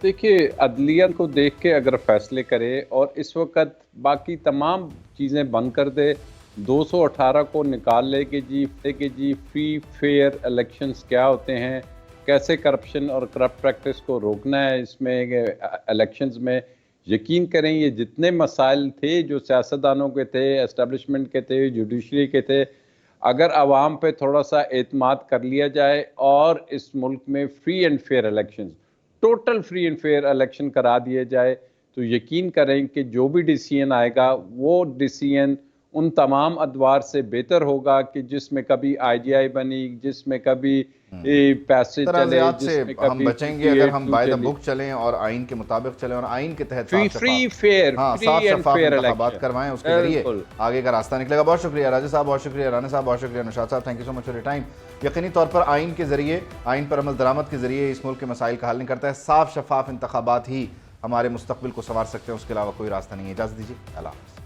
देखिए, अदलिया को देख के अगर फैसले करे और इस वक्त बाकी तमाम चीज़ें बंद कर दे, 218 को निकाल ले कि जी फ्री फेयर इलेक्शंस क्या होते हैं, कैसे करप्शन और करप्ट प्रैक्टिस को रोकना है इसमें इलेक्शंस में। यकीन करें ये जितने मसाइल थे जो सियासतदानों के थे, एस्टेब्लिशमेंट के थे, जुडिशरी के थे, अगर आवाम पे थोड़ा सा एतमाद कर लिया जाए और इस मुल्क में free and fair elections, total free and fair election करा दिए जाए, तो यकीन करें कि जो भी डिसीजन आएगा वो डिसीजन उन तमाम अदवार से बेहतर होगा कि जिसमें कभी IGI बनी, जिसमें कभी पैसे चले, जिसमें हम बचेंगे अगर हम बाय द बुक चलें और आइन के मुताबिक चलें और आइन के तहत फ्री फेयर बात करवाएं, उसके जरिए आगे का रास्ता निकलेगा। बहुत शुक्रिया राजा साहब, बहुत शुक्रिया राना साहब, बहुत शुक्रिया निशात साहब, thank you so much for your time. यकीनी तौर पर आइन के जरिए, आइन पर अमल दरामद के जरिए इस मुल्क के मसाइल का हल नहीं करता है। साफ शफाफ इंतखाबात ही हमारे मुस्तकबिल को संवार सकते हैं, उसके अलावा कोई रास्ता नहीं है। इजाज़त दीजिए, अल्लाह हाफ़िज़।